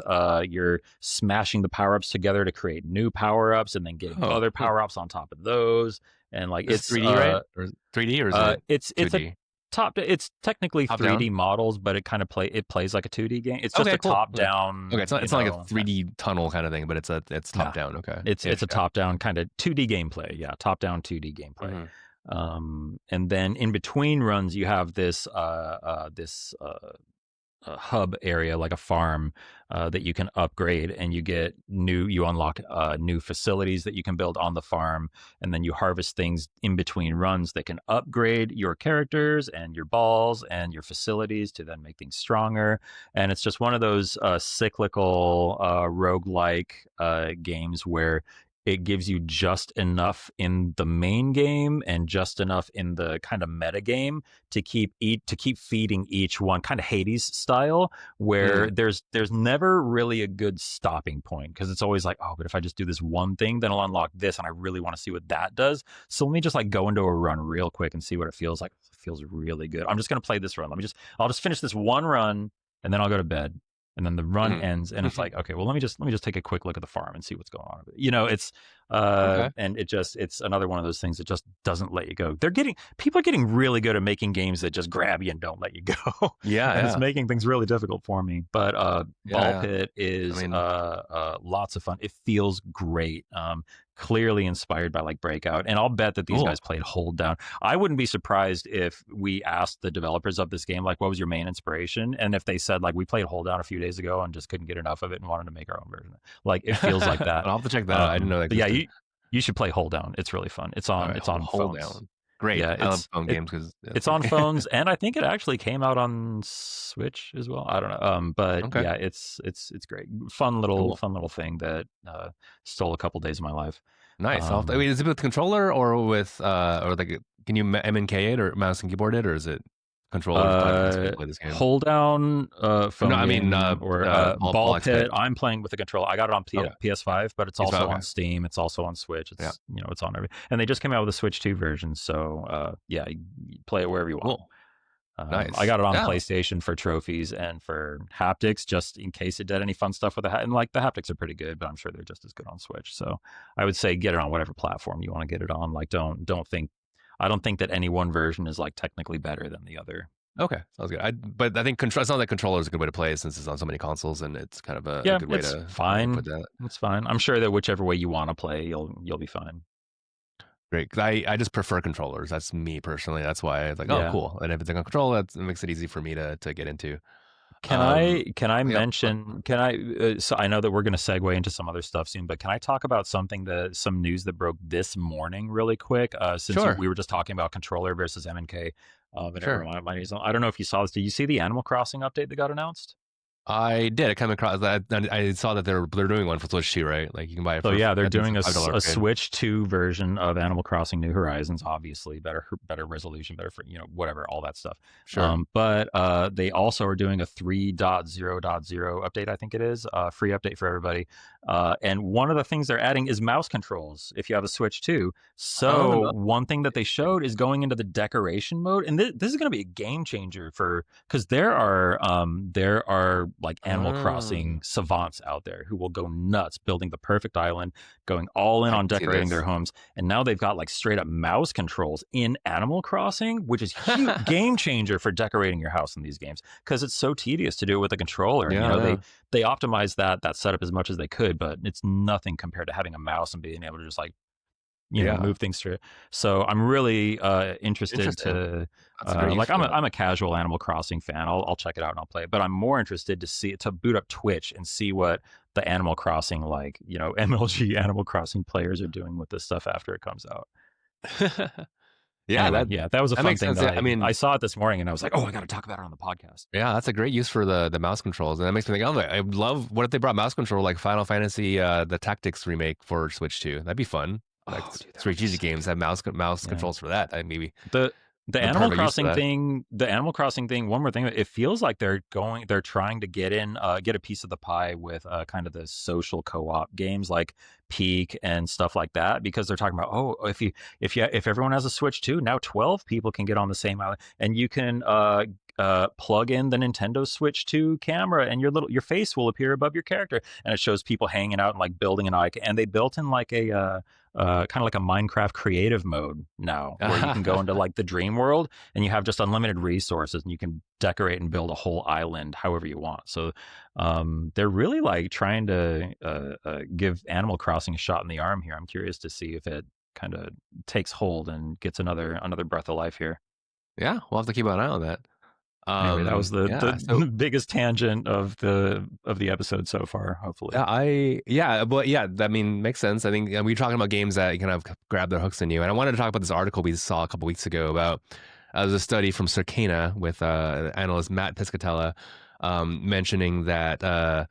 You're smashing the power ups together to create new power ups, and then getting Oh, other neat. power ups on top of those. And like This is 3D, right? Or 3D or is it it's a 2D? It's technically Top 3D down. models, but it plays like a 2D game. It's just Okay, a cool. top Okay. Okay, down, it's not like a 3D tunnel kind of thing, but it's top nah. down. Okay, It's ish. a top down kind of 2D gameplay. Yeah, top down 2D gameplay. Mm-hmm. And then in between runs, you have this hub area, like a farm that you can upgrade, and you unlock new facilities that you can build on the farm, and then you harvest things in between runs that can upgrade your characters and your balls and your facilities to then make things stronger. And it's just one of those cyclical roguelike games where it gives you just enough in the main game and just enough in the kind of meta game to keep feeding each one, kind of Hades style, where Mm. there's never really a good stopping point, because it's always like, oh, but if I just do this one thing, then I'll unlock this, and I really want to see what that does. So let me just like go into a run real quick and see what it feels like. It feels really good. I'm just gonna play this run. I'll just finish this one run, and then I'll go to bed. And then the run ends, and it's Mm. like, okay, well, let me just take a quick look at the farm and see what's going on. It's Okay. and it's another one of those things that just doesn't let you go. People are getting really good at making games that just grab you and don't let you go. Yeah, And it's yeah, making things really difficult for me. But yeah, Ball yeah. Pit I is mean, lots of fun. It feels great. Clearly inspired by like Breakout, and I'll bet that these cool. guys played Hold Down. I wouldn't be surprised if we asked the developers of this game, like, what was your main inspiration, and if they said, like, we played Hold Down a few days ago and just couldn't get enough of it and wanted to make our own version. Like, it feels like that. I'll have to check that out. I didn't know that But yeah, existed. you should play Hold Down. It's really fun. All right, It's on hold phones. down. Great. Yeah, I love phone games because it's on phones, and I think it actually came out on Switch as well. I don't know. But okay, yeah, it's great. cool, Fun little thing that stole a couple days of my life. nice. I Um, mean, is it with controller or with or like can you MNK it or mouse and keyboard it, or is it controller is probably the best way to play this game? Hold Down, No, phone I mean game, or ball Ball Pit. expand. I'm playing with a controller. I got it on Okay, PS5, but it's it's also okay. on Steam. It's also on Switch. Yeah, It's on every. And they just came out with a Switch 2 version, so yeah, you play it wherever you want. cool, I nice. got it on Yeah, PlayStation for trophies and for haptics, just in case it did any fun stuff with and like the haptics are pretty good, but I'm sure they're just as good on Switch. So I would say get it on whatever platform you want to get it on. Like, I don't think that any one version is like technically better than the other. okay, sounds good. But I think it sounds like controller is a good way to play it since it's on so many consoles, and it's kind of a Yeah, good way it's to put fine. that. It's fine. I'm sure that whichever way you want to play, you'll be fine. Great. 'Cause I just prefer controllers. That's me personally. That's why it's like, oh, Yeah. cool. And if it's a controller, it makes it easy for me to get into. Can I Yep. mention? Can I? So I know that we're going to segue into some other stuff soon, but can I talk about some news that broke this morning really quick? Since Sure. we were just talking about controller versus MNK, and it Sure. reminded me. I don't know if you saw this. Did you see the Animal Crossing update that got announced? I did. I come across that. I saw that they're doing one for Switch 2, right? Like you can buy it So for yeah, they're I think doing it's $5 a upgrade. Switch 2 version of Animal Crossing New Horizons. Obviously, better resolution, better for whatever, all that stuff. Sure. But they also are doing a 3.0.0 update. I think it is free update for everybody. And one of the things they're adding is mouse controls if you have a Switch 2. So No. one thing that they showed is going into the decoration mode, and this is going to be a game changer because there are like Animal Crossing Oh, savants out there who will go nuts building the perfect island, going all in I on can see decorating their this. homes. And now they've got like straight up mouse controls in Animal Crossing, which is huge game changer for decorating your house in these games, because it's so tedious to do it with a controller. And Yeah, yeah. they optimized that setup as much as they could, but it's nothing compared to having a mouse and being able to just like Yeah. move things through it. So I'm really interested Interesting. to That's a great use like for that. I'm a casual Animal Crossing fan. I'll check it out and I'll play it, but I'm more interested to boot up Twitch and see what the Animal Crossing, like, MLG Animal Crossing players are doing with this stuff after it comes out. Yeah, Anyway, yeah, that was a that fun makes thing sense. that Yeah, I I mean, saw it this morning and I was like, oh, I got to talk about it on the podcast. yeah, that's a great use for the mouse controls, and that makes me think. Oh, I would love what if they brought mouse control like Final Fantasy, the Tactics remake for Switch 2. That'd be fun. Like Oh, dude, that would be strategic so games have mouse yeah. controls for that. I maybe The the perfect use for that. Animal Crossing thing, one more thing, it feels like they're trying to get a piece of the pie with kind of the social co-op games like Peak and stuff like that, because they're talking about, oh, if everyone has a Switch too, now 12 people can get on the same island, and you can plug in the Nintendo Switch 2 camera, and your face will appear above your character, and it shows people hanging out and like building an icon. And they built in like a kind of like a Minecraft creative mode now, where you can go into like the dream world and you have just unlimited resources, and you can decorate and build a whole island however you want. So they're really like trying to give Animal Crossing a shot in the arm here. I'm curious to see if it kind of takes hold and gets another breath of life here. Yeah, we'll have to keep an eye on that. Anyway, that was Yeah. So the biggest tangent of the episode so far. Hopefully, but yeah, I mean, makes sense. I think we were talking about games that kind of grab their hooks in you, and I wanted to talk about this article we saw a couple weeks ago about there's a study from Circana with analyst Matt Piscatella mentioning that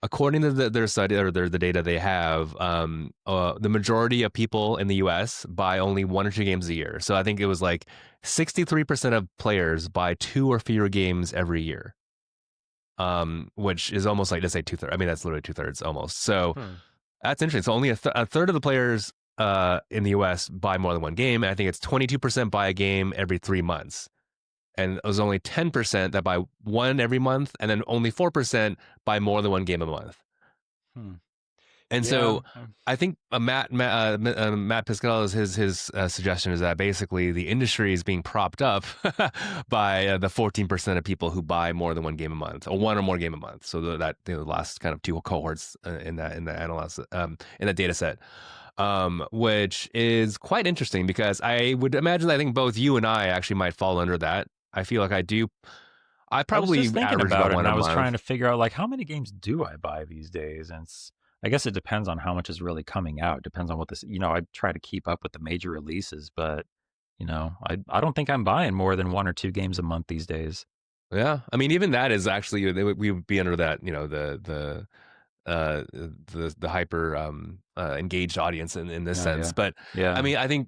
according to their study or the data they have, the majority of people in the U.S. buy only 1 or 2 games a year. So I think it was like 63% of players buy 2 or fewer games every year, which is almost like, let's say 2/3. I mean, that's literally 2/3 almost. So hmm. that's interesting. So only a third of the players in the U.S. buy more than one game. And I think it's 22% buy a game every 3 months. And it was only 10% that buy one every month, and then only 4% buy more than one game a month. Hmm. And Yeah. so I think Matt Piscatello's his suggestion is that basically the industry is being propped up by the 14% of people who buy more than one game a month, or one or more game a month. So that the last kind of two cohorts in the analysis in the data set, which is quite interesting because I would imagine I think both you and I actually might fall under that. I feel like I do. I I was probably just thinking average about about it, one and a I was trying month. to figure out like how many games do I buy these days, and I guess it depends on how much is really coming out. It depends on what this. I try to keep up with the major releases, but I don't think I'm buying more than 1 or 2 games a month these days. Yeah, I mean, even that is actually we would be under that, the hyper engaged audience in this Oh sense. yeah, But I yeah. mean, I think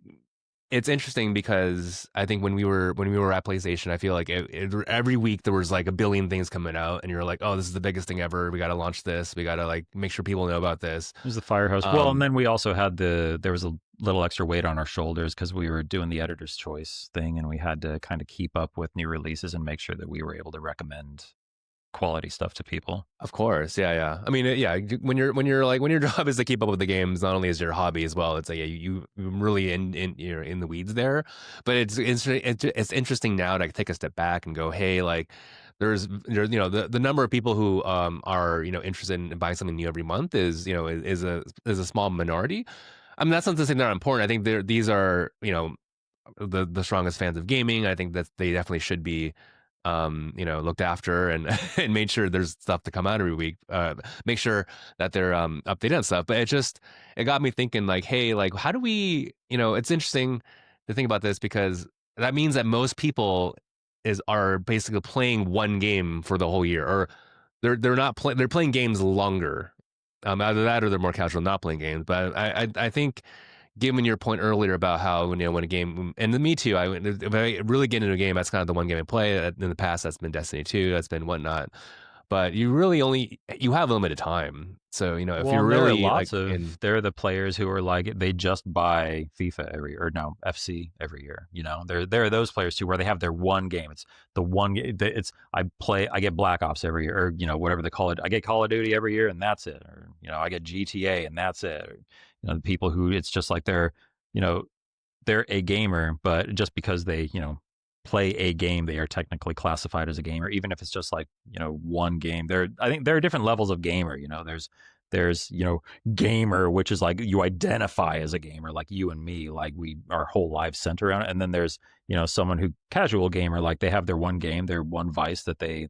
it's interesting because I think when we were at PlayStation, I feel like every week there was like a billion things coming out, and you're like, oh, this is the biggest thing ever. We got to launch this. We got to like make sure people know about this. It was the Firehouse. Well, and Um, then we also had there was a little extra weight on our shoulders because we were doing the editor's choice thing, and we had to kind of keep up with new releases and make sure that we were able to recommend quality stuff to people. Of course, yeah, yeah. I mean, yeah. When your job is to keep up with the games, not only is your hobby as well. It's like, yeah, you really you're in the weeds there. But it's interesting now to take a step back and go, hey, like there's the number of people who are interested in buying something new every month is a small minority. I mean, that's not to say they're not important. I think these are the strongest fans of gaming. I think that they definitely should be looked after and and made sure there's stuff to come out every week. Make sure that they're updated on stuff. But it got me thinking like, hey, like how do we, it's interesting to think about this because that means that most people are basically playing one game for the whole year, or they're not playing they're playing games longer. Either that or they're more casual, not playing games. But I think given your point earlier about how when a game, and me too, if I really get into a game, that's kind of the one game I play. In the past, that's been Destiny 2, that's been whatnot. But you have limited time. So if Well, you're and there are really like lots in, of there are the players who are like they just buy FIFA every or no FC every year. There are those players too where they have their one game. It's the one. It's I get Black Ops every year, or whatever they call it. I get Call of Duty every year, and that's it. Or I get GTA, and that's it. Or, the people who it's just like you know they're a gamer, but just because they play a game, they are technically classified as a gamer, even if it's just like one game. I think there are different levels of gamer. There's gamer, which is like you identify as a gamer, like you and me, like our whole lives center around it. And then there's someone who casual gamer, like they have their one game, their one vice that they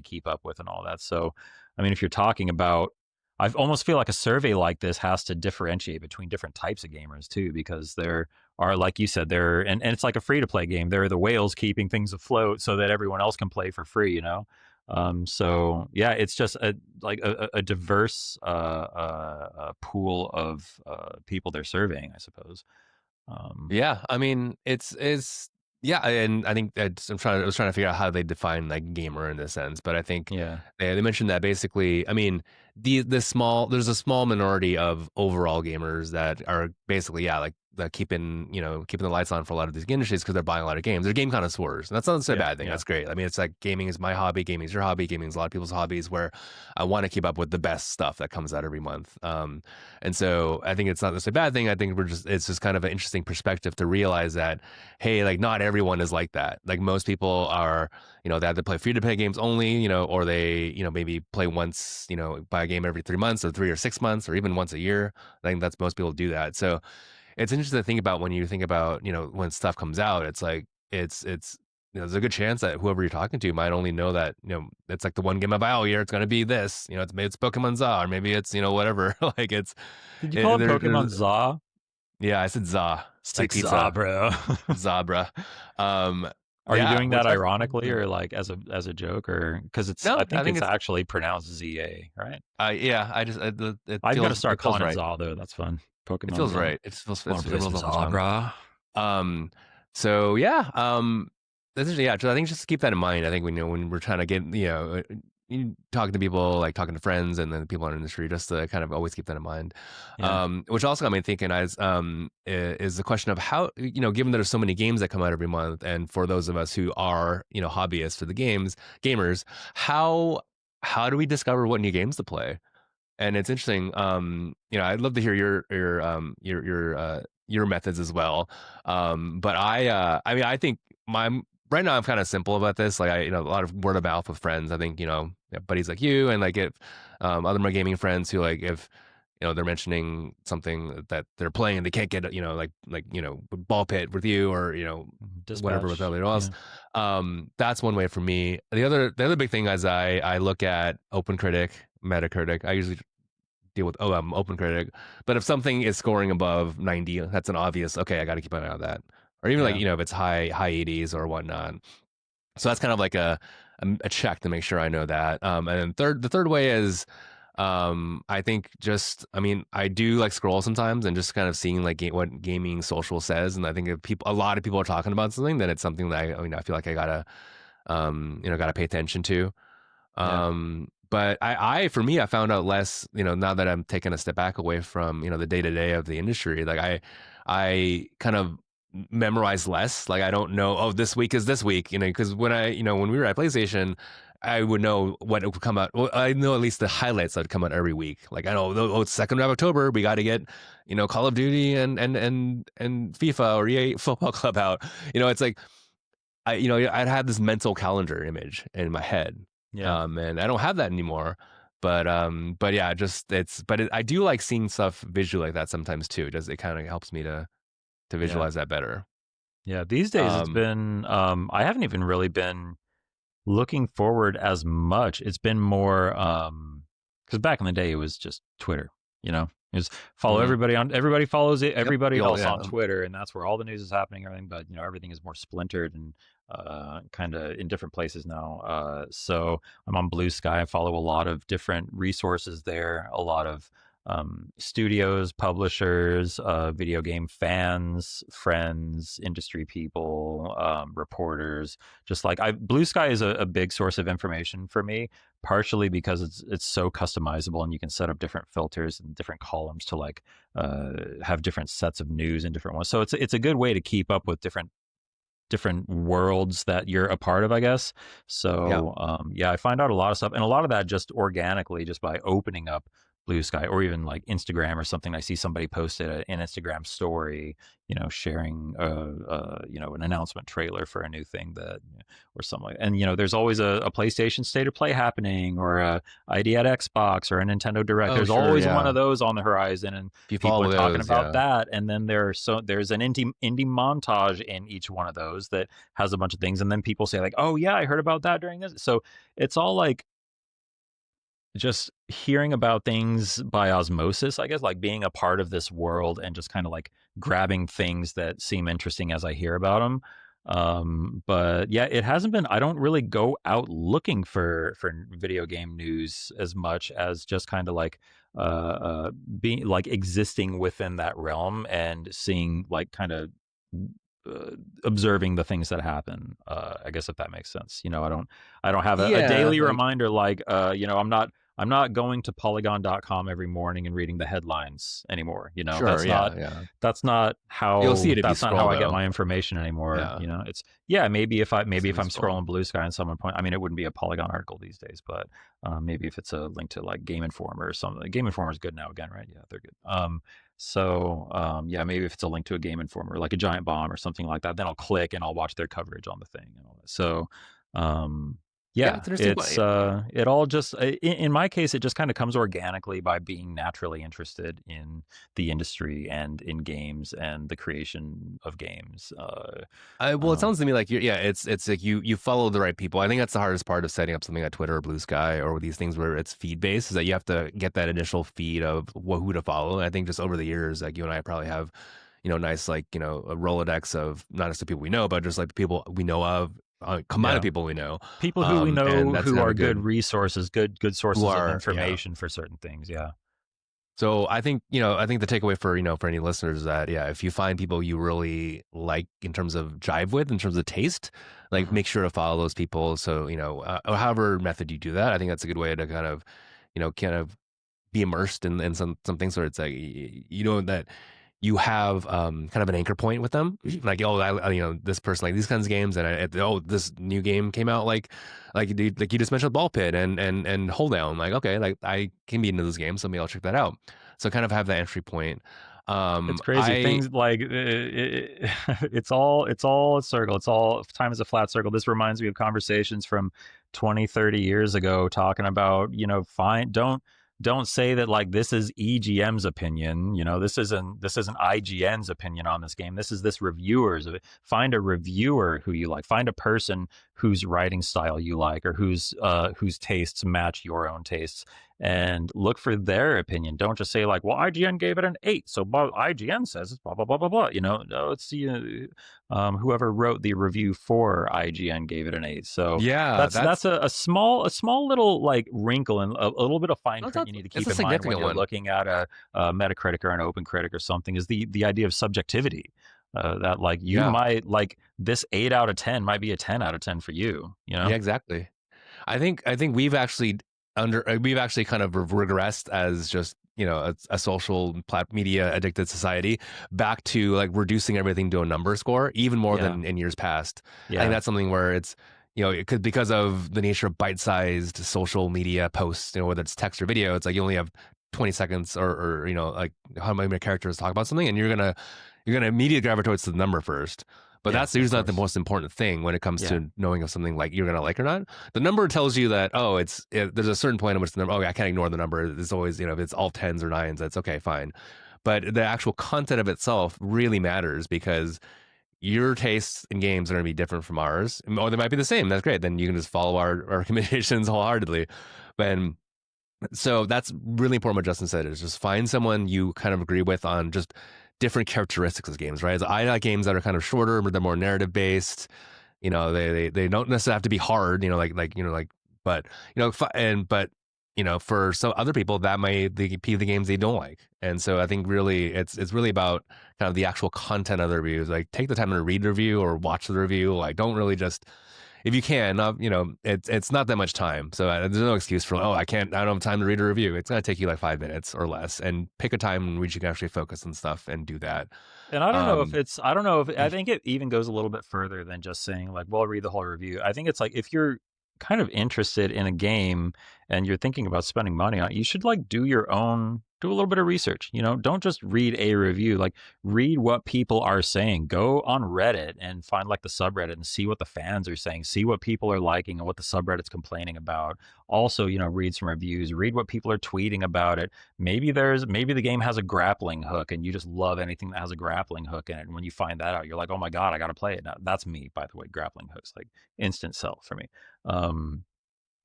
keep up with and all that. So, I mean, if you're talking about I almost feel like a survey like this has to differentiate between different types of gamers too, because there are, like you said, and it's like a free to play game. There are the whales keeping things afloat so that everyone else can play for free. So yeah, it's just a diverse pool of people they're surveying, I suppose. Um, yeah, I mean, it's yeah, and I think I was trying to figure out how they define like gamer in this sense, but I think yeah, they mentioned that basically, I mean, there's a small minority of overall gamers that are basically, yeah, like keeping the lights on for a lot of these industries because they're buying a lot of games. They're game connoisseurs, and that's not a Yeah, bad thing. yeah. That's great. I mean, it's like gaming is my hobby, gaming is your hobby, gaming is a lot of people's hobbies. Where I want to keep up with the best stuff that comes out every month. And so I think it's not necessarily a bad thing. I think it's just kind of an interesting perspective to realize that, hey, like not everyone is like that. Like most people are, they either play free to play games only, or they, maybe play once, buy a game every 3 months or 3 or 6 months or even once a year. I think that's most people do that. So it's interesting to think about when you think about, when stuff comes out, it's like, it's, there's a good chance that whoever you're talking to might only know that, it's like the one game I buy all year. It's going to be this, it's Pokemon Za, or maybe it's, whatever. Like Did you call it there's, Pokemon Za? yeah, I said Za, like Sick Za, pizza, bro. Zabra. Um, Are you yeah, doing which that I, ironically or like as a joke, or because I no, I think think it's it's, actually pronounced ZA, right? yeah, it I'm gonna feels, start it feels calling it right. Za though. That's fun. It Pokemon feels Za. right. Want to It play rolls some off the Za, tongue. brah? Um, so yeah, that's just, yeah. So I think just keep that in mind. I think when we're trying to get, talking to people, like talking to friends and then people in the industry, just to kind of always keep that in mind. Yeah, Which also got me thinking is the question of how, given that there's so many games that come out every month, and for those of us who are, hobbyists for the gamers, how do we discover what new games to play? And it's interesting. I'd love to hear your methods as well. But I mean, I think my right now I'm kind of simple about this. Like a lot of word of mouth with friends. I think buddies like you, and like if other my gaming friends who, like, if they're mentioning something that they're playing and they can't get ball pit with you, or whatever with Dispatch. everybody else. Yeah. That's one way for me. The other big thing is I look at OpenCritic, Metacritic. I usually deal with OpenCritic, but if something is scoring above 90, that's an obvious, okay, I got to keep an eye on that. Or even, like, Yeah. if it's high 80s or whatnot. So that's kind of like a check to make sure I know that. And then the third way is, I think I mean, I do like scroll sometimes and just kind of seeing like what gaming social says. And I think if a lot of people are talking about something, then it's something that I feel like I gotta, gotta pay attention to. Yeah. But for me, I found out less, now that I'm taking a step back away from, the day to day of the industry. Like I kind of memorize less. Like I don't know, oh, this week is this week, because when we were at PlayStation, I would know what would come out. Well, I know at least the highlights that would come out every week. Like I know, oh, it's 2nd of October. We got to get, Call of Duty and FIFA or EA Football Club out. It's like, I'd had this mental calendar image in my head, Yeah. and I don't have that anymore. But yeah, I do like seeing stuff visually like that sometimes too. It kind of helps me to Yeah. visualize that better. Yeah. These days it's Um, been I haven't even really been looking forward as much. It's been more because back in the day it was just Twitter, it was follow mhm. everybody everybody follows it, Yep. everybody else Yeah. on Twitter, and that's where all the news is happening, everything. But everything is more splintered and kind of in different places now. So I'm on Blue Sky. I follow a lot of different resources there, a lot of studios, publishers, video game fans, friends, industry people, reporters. Just like Blue Sky is a big source of information for me, partially because it's so customizable and you can set up different filters and different columns to like have different sets of news and different ones. So it's a good way to keep up with different worlds that you're a part of, I guess. Yeah. So yeah, I find out a lot of stuff, and a lot of that just organically, just by opening up Blue Sky or even like Instagram or something. I see somebody posted an Instagram story, sharing an announcement trailer for a new thing that or something like. And there's always a PlayStation State of Play happening, or a ID at Xbox, or a Nintendo Direct. Oh, There's sure. always one Yeah. of those on the horizon, and If you people are follow talking those, about yeah. that. And then there's an indie montage in each one of those that has a bunch of things, and then people say like, oh yeah, I heard about that during this. So it's all like just hearing about things by osmosis, I guess, like being a part of this world and just kind of like grabbing things that seem interesting as I hear about them. But yeah, it hasn't been. I don't really go out looking for video game news as much as just kind of like being like existing within that realm and seeing like kind of observing the things that happen. I guess if that makes sense. I don't have a Yeah. daily Like, reminder like I'm not I'm not going to Polygon.com every morning and reading the headlines anymore. You know, Sure, yeah, yeah. You'll see it if you that's not how scroll I get though. my information anymore. Yeah, You know, it's yeah, you'll maybe see if if you I'm scroll. scrolling Blue Sky and someone point, I mean, it wouldn't be a Polygon article these days, but maybe if it's a link to like Game Informer or something. Game Informer is good now again, right? Yeah, they're good. Yeah, maybe if it's a link to a Game Informer, like a Giant Bomb or something like that, then I'll click and I'll watch their coverage on the thing and all that. So, um, Yeah, yeah, it's interesting. it's it all just in my case, it just kind of comes organically by being naturally interested in the industry and in games and the creation of games. Well, it sounds to me like yeah, it's like you follow the right people. I think that's the hardest part of setting up something like Twitter or Blue Sky or these things where it's feed based is that you have to get that initial feed of who to follow. And I think just over the years, like you and I probably have, nice like a Rolodex of not just the people we know, but just like the people we know of, combined of Yeah, people we know, people who we and know that's who kind of are a good good resources, good who sources of are yeah. information for certain things. Yeah. So I think the takeaway for any listeners is that, yeah, if you find people you really like in terms of jive with, in terms of taste, like Hmm. make sure to follow those people. So, or however method you do that, I think that's a good way to kind of be immersed in some things where it's like, that you have kind of an anchor point with them. Like, oh, this person like these kinds of games, and this new game came out like you just mentioned Ball Pit and Hold Down. Like, okay, like I can be into those games, so maybe I'll check that out. So kind of have that entry point. It's crazy. I Things like it's all a circle. It's all time is a flat circle. This reminds me of conversations from 20, 30 years ago talking about, fine, don't say that like this is EGM's opinion, this isn't IGN's opinion on this game. This reviewer's. Find a reviewer who you like. Find a person whose writing style you like or whose tastes match your own tastes and look for their opinion. Don't just say like, "Well, IGN gave it an 8, so IGN says it's blah blah blah blah blah." No, it's whoever wrote the review for IGN gave it an 8. So yeah, that's a small little like wrinkle and a little bit of fine that's print not, you need to it's keep a in mind when significant you're one. looking at a Metacritic or an OpenCritic or something. Is the idea of subjectivity. That like you Yeah, might like this 8 out of 10 might be a 10 out of 10 for you. You yeah, know. exactly. I think we've actually kind of regressed as just a social media addicted society back to like reducing everything to a number score even more Yeah. than in years past. I think Yeah. that's something where it's it could because of the nature of bite-sized social media posts, whether it's text or video, it's like you only have 20 seconds or like how many characters talk about something, and you're gonna immediately gravitate to the number first. But Yeah. that's Of usually not the course. most important thing when it comes Yeah. to knowing if something like you're gonna like or not. The number tells you that, oh, there's a certain point in which the number, okay, I can't ignore the number. It's always, if it's all tens or nines, that's okay, fine. But the actual content of itself really matters because your tastes in games are going to be different from ours, or they might be the same. That's great. Then you can just follow our recommendations wholeheartedly. But so that's really important. What Justin said is just find someone you kind of agree with on just different characteristics of games, right? So I like games that are kind of shorter, but they're more narrative based. They don't necessarily have to be hard, but for some other people that might be the games they don't like. And so I think really it's really about kind of the actual content of the reviews. Like take the time to read the review or watch the review. Like don't really just if you can, it's not that much time. So there's no excuse for, oh, I don't have time to read a review. It's going to take you like 5 minutes or less, and pick a time in which you can actually focus on stuff and do that. And I don't know if Um, it's, I don't know if, I think it even goes a little bit further than just saying, like, well, read the whole review. I think it's like if you're kind of interested in a game and you're thinking about spending money on it, you should like do a little bit of research. Don't just read a review, like, read what people are saying. Go on Reddit and find like the subreddit and see what the fans are saying, see what people are liking and what the subreddit's complaining about. Also, read some reviews, read what people are tweeting about it. Maybe the game has a grappling hook and you just love anything that has a grappling hook in it. And when you find that out, you're like, oh my God, I got to play it now. That's me, by the way. Grappling hooks, like instant sell for me. Um,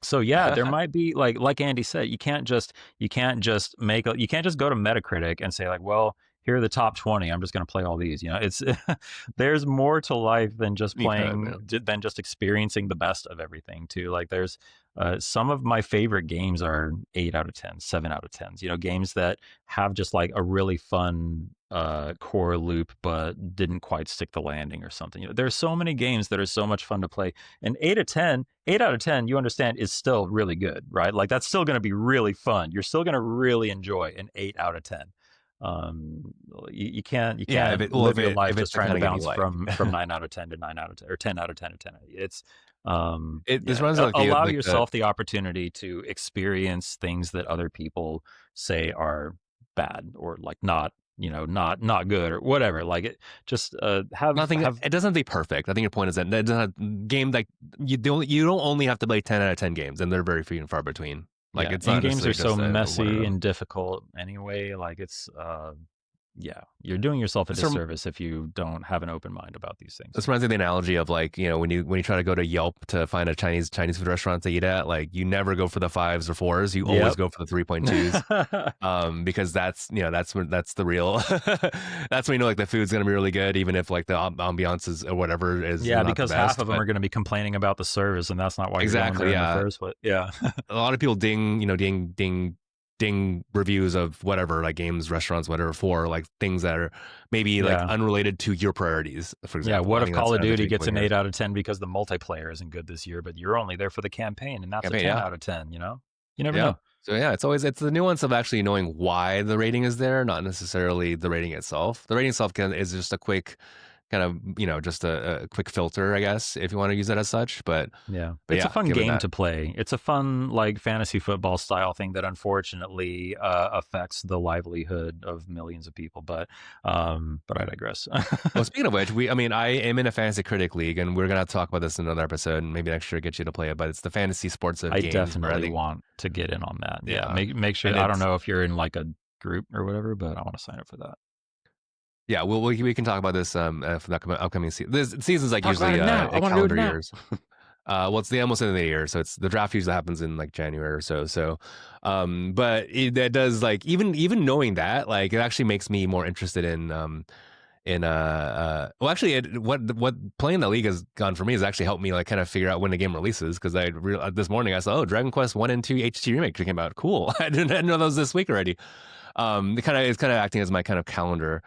so yeah, there might be like Andy said, you can't just go to Metacritic and say like, well, here are the top 20. I'm just going to play all these. It's there's more to life than just You could, playing, man. than just experiencing the best of everything too. Like there's some of my favorite games are 8 out of 10, 7 out of 10s. Games that have just like a really fun core loop, but didn't quite stick the landing or something. There's so many games that are so much fun to play, and 8 out of 10, you understand, is still really good, right? Like that's still going to be really fun. You're still going to really enjoy an 8 out of 10. You Yeah, can't live your life if it's just the trying kind to of game you bounce like. from 9 out of 10 to 9 out of 10 or 10 out of 10 to 10. It's This yeah. runs like Allow the yourself the opportunity to experience things that other people say are bad or like not, not good or whatever. Like it just nothing. have It doesn't have to be perfect. I think your point is that it doesn't have game like you don't only have to play 10 out of 10 games, and they're very few and far between. Like Yeah, it's and not games are necessarily so just a one or messy another. and difficult anyway. Like it's yeah, you're doing yourself a This rem- disservice if you don't have an open mind about these things. this reminds me of the analogy of like when you try to go to Yelp to find a Chinese food restaurant to eat at, like you never go for the fives or fours. You always Yep. go for the 3.2s. Because that's the real that's when you know like the food's gonna be really good, even if like the ambiance is or whatever is Yeah, not the because half best. of them But are going to be complaining about the service, and that's not why you're going there exactly, in the yeah. first place. Yeah. A lot of people ding reviews of whatever like games, restaurants, whatever for like things that are maybe like Yeah. unrelated to your priorities. For Yeah. example, What I if think that's Call of kind of the Duty gets takeaway an here. 8 out of 10 because the multiplayer isn't good this year, but you're only there for the campaign, and that's a Campaign, 10 yeah, out of 10, You never yeah. know. So yeah, it's the nuance of actually knowing why the rating is there, not necessarily the rating itself. The rating itself is just a quick kind of just a quick filter, I guess, if you want to use it as such. Yeah. But It's a yeah, fun given game that. to play. It's a fun, like, fantasy football style thing that unfortunately affects the livelihood of millions of people. But I digress. Well, speaking of which, I am in a fantasy critic league, and we're gonna talk about this in another episode, and maybe next year get you to play it. But it's the fantasy sports of I games, where I definitely think, want to get in on that. Yeah. yeah, Make and sure, I don't it's know if you're in like a group or whatever, but I want to sign up for that. yeah, we can talk about this for the upcoming season. This season's like Talk about usually it now. I a want to do it calendar now. years. Well, it's the almost end of the year, so it's the draft usually happens in like January or so. So, but that does like even knowing that, like it actually makes me more interested in well actually what playing the league has gone for me has actually helped me like kind of figure out when the game releases, because this morning I saw, oh, Dragon Quest 1 and 2 HT remake came out, cool. I didn't know that was this week already. It's kind of acting as my kind of calendar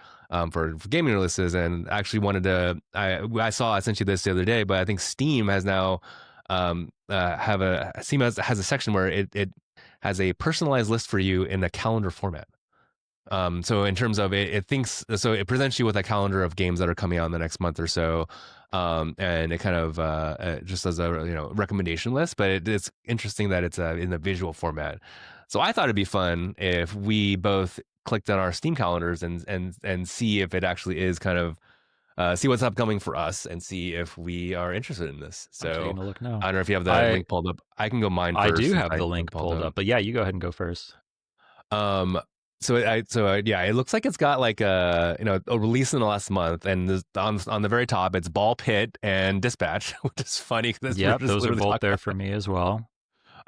for gaming releases, and actually wanted to I saw essentially this the other day, but I think Steam has now Steam has a section where it has a personalized list for you in a calendar format. So in terms of it thinks, so it presents you with a calendar of games that are coming out in the next month or so, and it kind of just as a recommendation list. But it's interesting that it's in the visual format. So I thought it'd be fun if we both clicked on our Steam calendars and see if it actually is kind of see what's upcoming for us and see if we are interested in this. I'm taking So a look now. I don't know if you have the I link pulled up. I can go mine I first do since have I the have link pulled pulled up. up, but yeah, you go ahead and go first. Um, yeah, it looks like it's got like a release in the last month, and on the very top it's Ball Pit and Dispatch, which is funny because we're Yep, just those are literally both talking there about for it. me as well.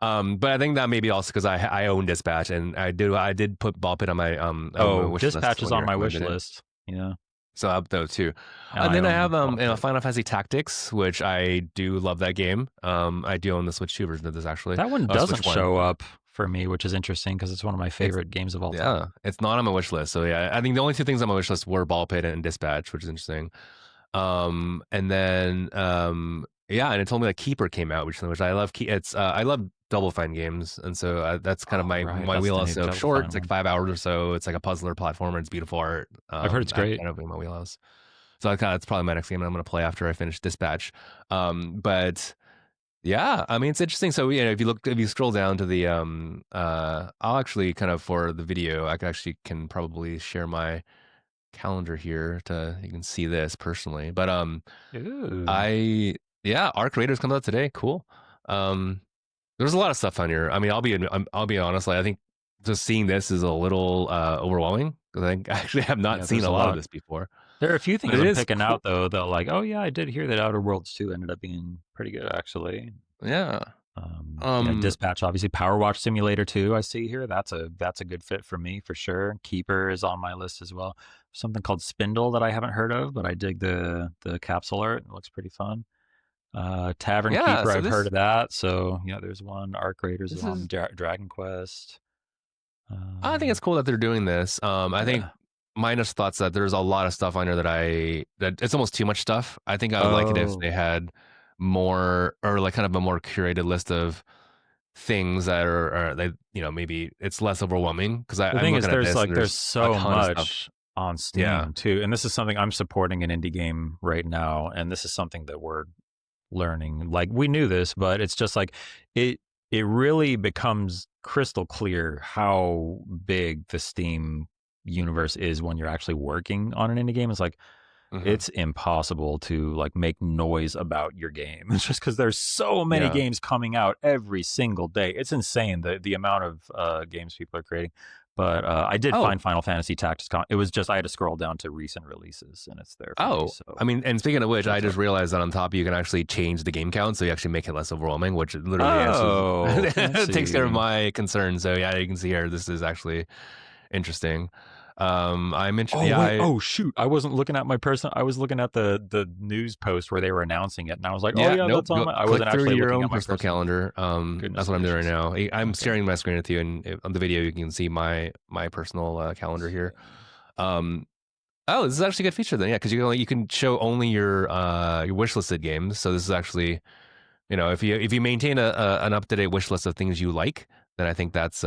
But I think that may be also because I own Dispatch, and I did put Ball Pit on my Oh, wish list Dispatch is when you on my wish recommended it. list. Yeah, So up those too, and and I then I own have Ball Pit. Final Fantasy Tactics, which I do love that game. I do own the Switch 2 version of this actually. That one Oh, Switch doesn't 1. show up for me, which is interesting because it's one of my It's favorite games of all Yeah, time. it's not on my wish list. So yeah, I think the only two things on my wish list were Ball Pit and Dispatch, which is interesting. And then yeah, and it told me that Keeper came out recently, which I love. I love Double Fine games, and so that's kind of Oh, my right, my that's the wheelhouse. new So Double short, Fine it's like one. 5 hours or so. It's like a puzzler platformer. It's beautiful art. I've heard it's That's great. kind of in my wheelhouse. So that's probably my next game I'm going to play after I finish Dispatch. But yeah, I mean it's interesting. So if you scroll down to the I'll actually kind of for the video, can probably share my calendar here to you can see this personally. But Ooh, I yeah, Arc Raiders comes out today. Cool. Um, there's a lot of stuff on here. I mean, I'll be honest. Like, I think just seeing this is a little overwhelming because I think I actually have not yeah, seen there's a a lot of lot. this before. There are a few But things it I'm is picking cool. out though that like, oh yeah, I did hear that Outer Worlds 2 ended up being pretty good actually. Yeah. Yeah, Um, Dispatch, obviously. Power Watch Simulator 2, I see here. That's a good fit for me for sure. Keeper is on my list as well. Something called Spindle that I haven't heard of, but I dig the capsule art. It looks pretty fun. Tavern yeah. Keeper, So I've heard this of that. So yeah, there's one. Arc Raiders is this on is. Dragon Quest. I think Um, it's cool that they're doing this. I think yeah. minus thoughts that there's a lot of stuff on here that it's almost too much stuff. I think I would like it if they Oh, had more or like kind of a more curated list of things that are they maybe it's less overwhelming because the I'm thing is, looking at there's this and there's there's a so ton of stuff. much on Yeah. Steam too, and this is something I'm supporting an indie game right now, and this is something that we're learning. Like we knew this, but it's just like it it really becomes crystal clear how big the Steam universe is when you're actually working on an indie game. It's like Hmm. it's impossible to like make noise about your game. It's just because there's so many Yeah. games coming out every single day. It's insane the amount of games people are creating. But I did Oh, find Final Fantasy Tactics. It was just I had to scroll down to recent releases, and it's there for me. oh. I So mean, and speaking of which, I shouts just out. realized that on top you can actually change the game count, so you actually make it less overwhelming, which literally answers Oh, takes care of fancy. my concern. So yeah, you can see here this is actually interesting. I mentioned, Oh yeah, wait. Oh shoot. I wasn't looking at my person. I was looking at the news post where they were announcing it, and I was like, oh yeah, yeah, nope. that's on Go my. I click wasn't through actually your looking own at my personal personal. calendar. Goodness That's what I'm doing right gracious. now. I'm Okay. sharing my screen with you, and on the video you can see my personal calendar Let's here. see. Um, oh, this is actually a good feature then, yeah, because you can show only your wish listed games. So this is actually if you maintain an up to date wish list of things you like, then I think that's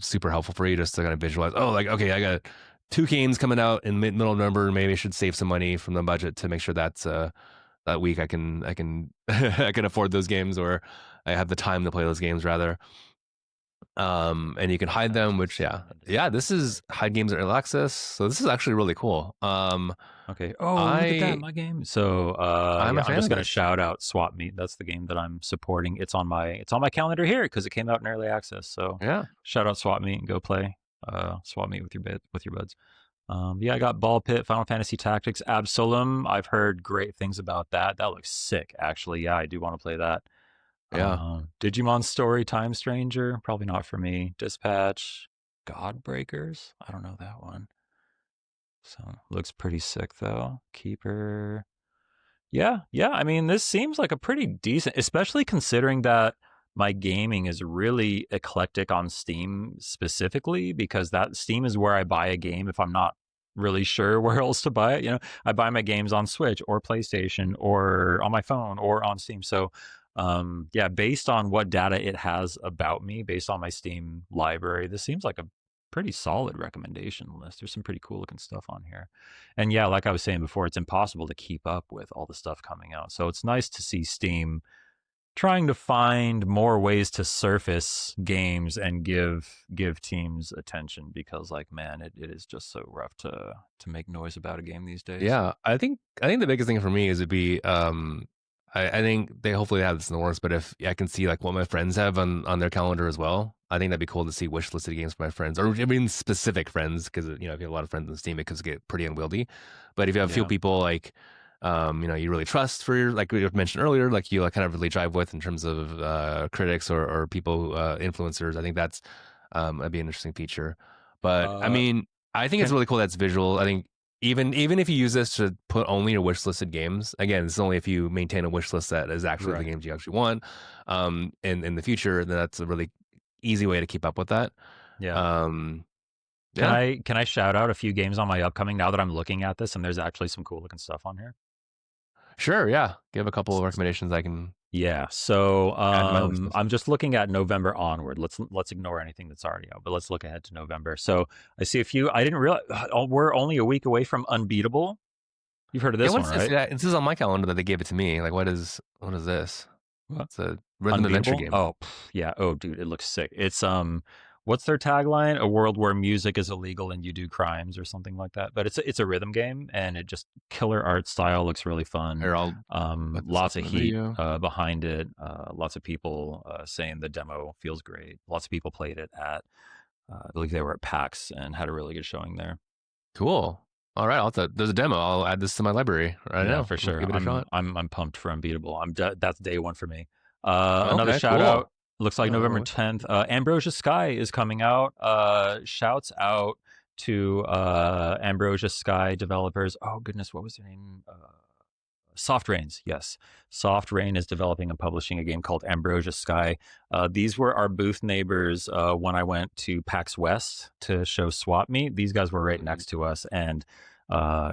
super helpful for you just to kind of visualize. Oh, like okay, I got two games coming out in middle of November. Maybe I should save some money from the budget to make sure that's that week I can I can afford those games or I have the time to play those games rather. And you can Final hide them, Fantasy which VII yeah, this is Remake. hide games at early access. So this is actually really cool. Okay. Oh, look at that, I my game. So, I'm yeah, a I'm fan just of gonna this. shout out Swap Meet. That's the game that I'm supporting. It's on my calendar here because it came out in early access. So, Yeah, shout out Swap Meet and go play Swap Meet with your buds. Yeah, I got Ball Pit, Final Fantasy Tactics, Absolum. I've heard great things about that. That looks sick, actually. Yeah, I do want to play that. yeah, Digimon Story, Time Stranger, probably not for me. Dispatch, Godbreakers. I don't know that one. So looks pretty sick though. Keeper. Yeah, yeah. I mean, this seems like a pretty decent, especially considering that my gaming is really eclectic on Steam specifically, because that Steam is where I buy a game if I'm not really sure where else to buy it. I buy my games on Switch or PlayStation or on my phone or on Steam. So, yeah, based on what data it has about me, based on my Steam library, this seems like a pretty solid recommendation list. There's some pretty cool looking stuff on here. And yeah, like I was saying before, it's impossible to keep up with all the stuff coming out. So it's nice to see Steam trying to find more ways to surface games and give teams attention, because like man, it is just so rough to make noise about a game these days. yeah. I think the biggest thing for me is to be I think they hopefully have this in the works, but if I can see like what my friends have on their calendar as well, I think that'd be cool to see wish listed games for my friends, or I mean specific friends, because if you have a lot of friends on Steam, it could get pretty unwieldy. But if you have a few Yeah. people like you really trust for your like we mentioned earlier, like you like kind of really drive with in terms of critics or people influencers, I think that'd be an interesting feature. But I Uh mean, I think it's can really cool that's visual. I think even if you use this to put only your wish listed games, again, it's only if you maintain a wish list that is actually the Right. games you actually want. In the future, then that's a really easy way to keep up with that. Yeah. Um, Can yeah, I can I shout out a few games on my upcoming now that I'm looking at this and there's actually some cool looking stuff on here? sure, yeah. Give a couple of recommendations I can Yeah. So add to my wish list. I'm just looking at November onward. Let's ignore anything that's already out, but let's look ahead to November. So I see a few. I didn't realize we're only a week away from Unbeatable. You've heard of Yeah, this one, what's this? right? Yeah, this is on my calendar that they gave it to me. Like, what is this? What? It's a rhythm adventure Unbeatable? game. Oh, yeah. Oh, dude, it looks sick. It's what's their tagline? A world where music is illegal and you do crimes, or something like that. But it's a rhythm game, and it just killer art style, looks really fun. Here, I'll put this up Lots in of the heat video. behind it. Lots of people saying the demo feels great. Lots of people played it at I believe they were at PAX and had a really good showing there. Cool. All right, there's a demo. I'll add this to my library right Yeah, now. for Let's sure. give it a shot. I'm pumped for Unbeatable. That's day one for me. Another Okay, shout out. cool. Looks like No, November what? 10th. Ambrosia Sky is coming out. Shouts out to Ambrosia Sky developers. Oh goodness, what was their name? Soft Rains, yes. Soft Rain is developing and publishing a game called Ambrosia Sky. These were our booth neighbors when I went to PAX West to show Swap Meet. These guys were right Mhm. next to us, and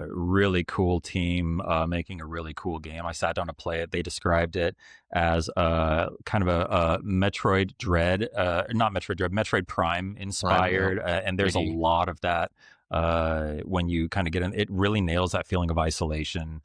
really cool team making a really cool game. I sat down to play it. They described it as kind of a Metroid Dread, not Metroid Dread, Metroid Prime Prime, yeah. inspired, and there's a 3D. lot of that when you kind of get in. It really nails that feeling of isolation.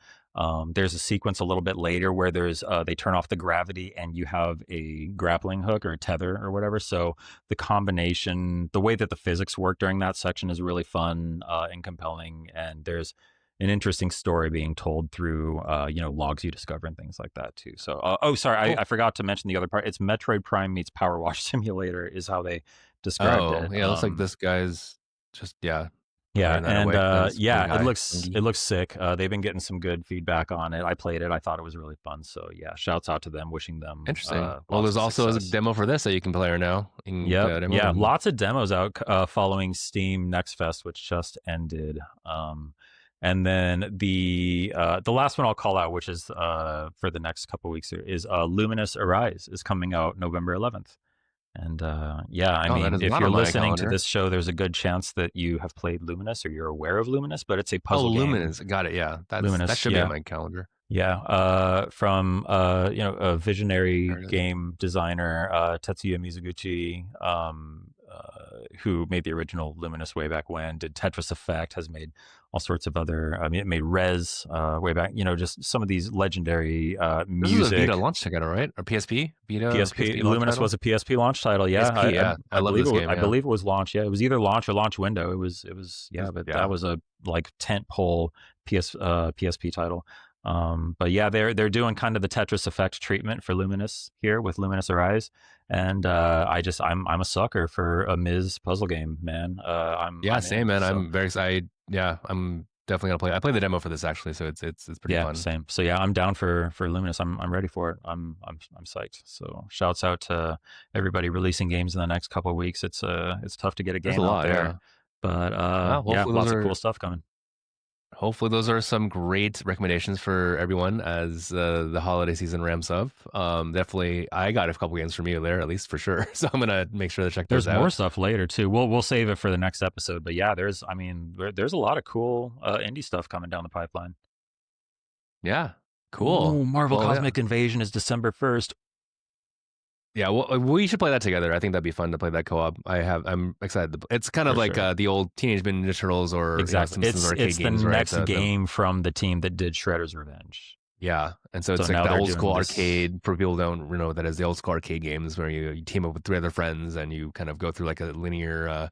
There's a sequence a little bit later where there's they turn off the gravity and you have a grappling hook or a tether or whatever. So the combination, the way that the physics work during that section is really fun and compelling. And there's an interesting story being told through logs you discover and things like that too. So oh sorry, Cool. I forgot to mention the other part. It's Metroid Prime meets Power Wash Simulator is how they described Oh, it. yeah, it looks like this guy's just, yeah, Yeah, firing that and away. This one yeah, guy, it Bungie. looks sick. They've been getting some good feedback on it. I played it. I thought it was really fun. So yeah, shouts out to them. Wishing them Interesting. Well, lots there's of also a success. demo for this that you can play right now. You can play Yep. that demo Yeah, and lots of demos out following Steam Next Fest, which just ended. And then the last one I'll call out, which is for the next couple weeks here, is Luminous Arise is coming out November 11th. And yeah, I oh, that mean, is if not you're on my listening to calendar. this show, there's a good chance that you have played Luminous or you're aware of Luminous, but it's a Oh, puzzle game. Luminous. Got it. Yeah. That Luminous, should be on yeah. my calendar. Yeah, from a visionary There it is. game designer, Tetsuya Mizuguchi, who made the original Luminous way back when, did Tetris Effect, has made all sorts of other. I mean, it made Rez way back. Just some of these legendary This is a Vita music. launch title, right? Or PSP? Vita or PSP PSP launch Luminous title? was a PSP launch title. Yeah, PSP, yeah. I love believe this game, I yeah. believe it was launch. Yeah, it was either launch or launch window. It was yeah, but that Yeah. was a like tent pole PSP title. But yeah, they're doing kind of the Tetris Effect treatment for Luminous here with Luminous Arise, and I'm a sucker for a Ms. puzzle game, man. Yeah, I'm same, in. man. So I'm very excited. Yeah, I'm definitely gonna play. I played the demo for this actually, so it's pretty yeah, fun. same. So yeah, I'm down for Luminous. I'm ready for it. I'm psyched. So shouts out to everybody releasing games in the next couple of weeks. It's tough to get a There's a game out lot, there, yeah. but Well, yeah, lots of cool stuff coming. hopefully those are some great recommendations for everyone as the holiday season ramps up. Definitely, I got a couple games from you there, at least for sure. So I'm gonna make sure to check those There's more out. stuff later too. We'll save it for the next episode. But yeah, there's a lot of cool indie stuff coming down the pipeline. Yeah, Ooh, cool. Marvel Well, yeah, Cosmic Invasion is December 1st. yeah. Well, we should play that together. I think that'd be fun to play that co-op. I'm excited. It's kind of For like sure. the old Teenage Mutant Ninja Turtles or Exactly. Simpsons arcade It's the games, right? next game from the team that did Shredder's Revenge. Yeah, and so So it's like now the they're old doing school this. arcade. For people who don't know what that is, the old school arcade games where you team up with three other friends and you kind of go through like a linear,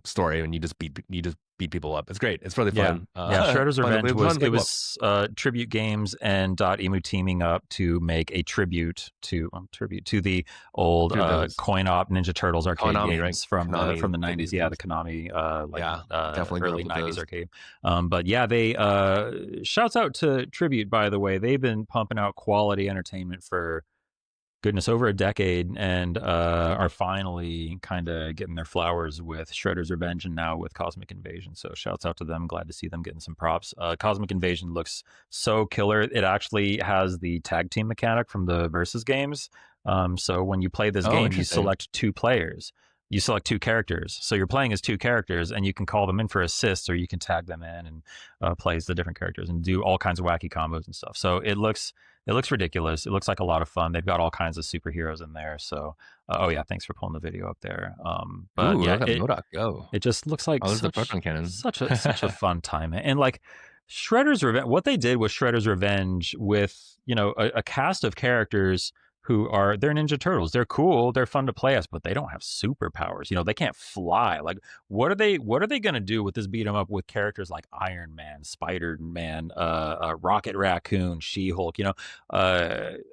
story, and you just beat people up. It's great. It's really Yeah. fun. Yeah, Shredder's Fun to Revenge play, was fun to it play co-op. was Tribute Games and Emu teaming up to make a tribute to the old Through those coin op Ninja Turtles arcade Konami, right? games from Konami the made 90s. these Yeah, the games. Konami Yeah, definitely grew early up with 90s those. arcade. But yeah, they shouts out to Tribute, by the way. They've been pumping out quality entertainment for goodness, over a decade, and are finally kind of getting their flowers with Shredder's Revenge and now with Cosmic Invasion. So shouts out to them. Glad to see them getting some props. Cosmic Invasion looks so killer. It actually has the tag team mechanic from the Versus games. So when you play this Oh, game, you interesting. select two players. You select two characters. So you're playing as two characters, and you can call them in for assists, or you can tag them in and play as the different characters and do all kinds of wacky combos and stuff. So it looks ridiculous. It looks like a lot of fun. They've got all kinds of superheroes in there. So, oh yeah, thanks for pulling the video up there. But Ooh, yeah, look at Modoc go. it just looks like Oh, there's the such proton cannon. such a fun time. And like Shredder's Revenge, what they did with Shredder's Revenge with a cast of characters who are they're Ninja Turtles. They're cool. They're fun to play as, but they don't have superpowers. They can't fly. Like what are they gonna do with this beat 'em up with characters like Iron Man, Spider Man, Rocket Raccoon, She Hulk?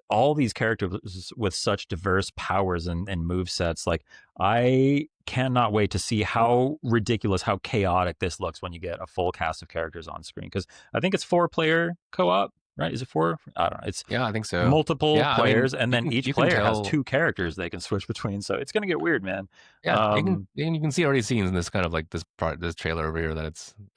All these characters with such diverse powers and move sets. Like I cannot wait to see how ridiculous, how chaotic this looks when you get a full cast of characters on screen. Because I think it's 4-player co-op, right? Is it 4? I don't know. It's Yeah, I think so. multiple Yeah, I mean, players, and then each you can player has tell. 2 characters they can switch between. So it's gonna get weird, man. Yeah, Um, you can see already scenes in this kind of like this trailer over here that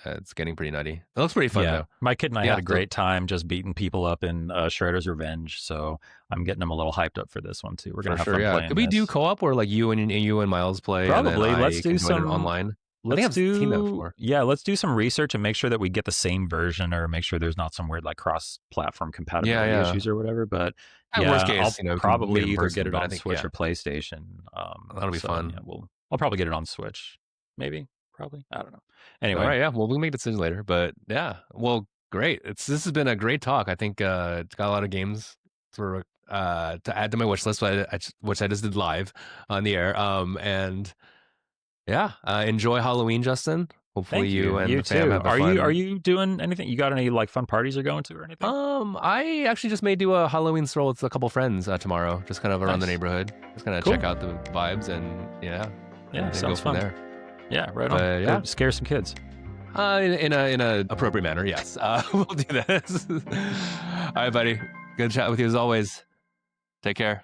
it's getting pretty nutty. It looks pretty fun yeah, though. my kid and I had Yeah, a so great time just beating people up in Shredder's Revenge. So I'm getting him a little hyped up for this one too. We're gonna for have sure. fun Yeah, playing could we do this. co-op where like you and Miles play, and then Probably. I can join it online? I think I've seen that before. Let's do some research and make sure that we get the same version, or make sure there's not some weird like cross-platform Yeah, compatibility yeah. issues or whatever. But At worst yeah, I'll case, we can probably meet in either get person, it but I on think Switch or PlayStation. that'll be So fun. yeah, I'll probably get it on Switch. Maybe, probably. I don't know. All Anyway, right, yeah. Well, we'll make a decision later, but yeah. Well, great. This has been a great talk. I think it's got a lot of games to add to my wish list, which I just did live on the air. And yeah, enjoy Halloween, Justin. Hopefully, thank you. you and You the fam too. have a Are fun. you doing anything? You got any like fun parties you're going to or anything? I actually just may do a Halloween stroll with a couple friends tomorrow, just kind of around the Nice. neighborhood, just kind of Cool. check out the vibes and yeah, Yeah, and go sounds from fun. there. Yeah, right on. But Go yeah, scare some kids. in a appropriate manner, yes. We'll do this. All right, buddy. Good chat with you as always. Take care.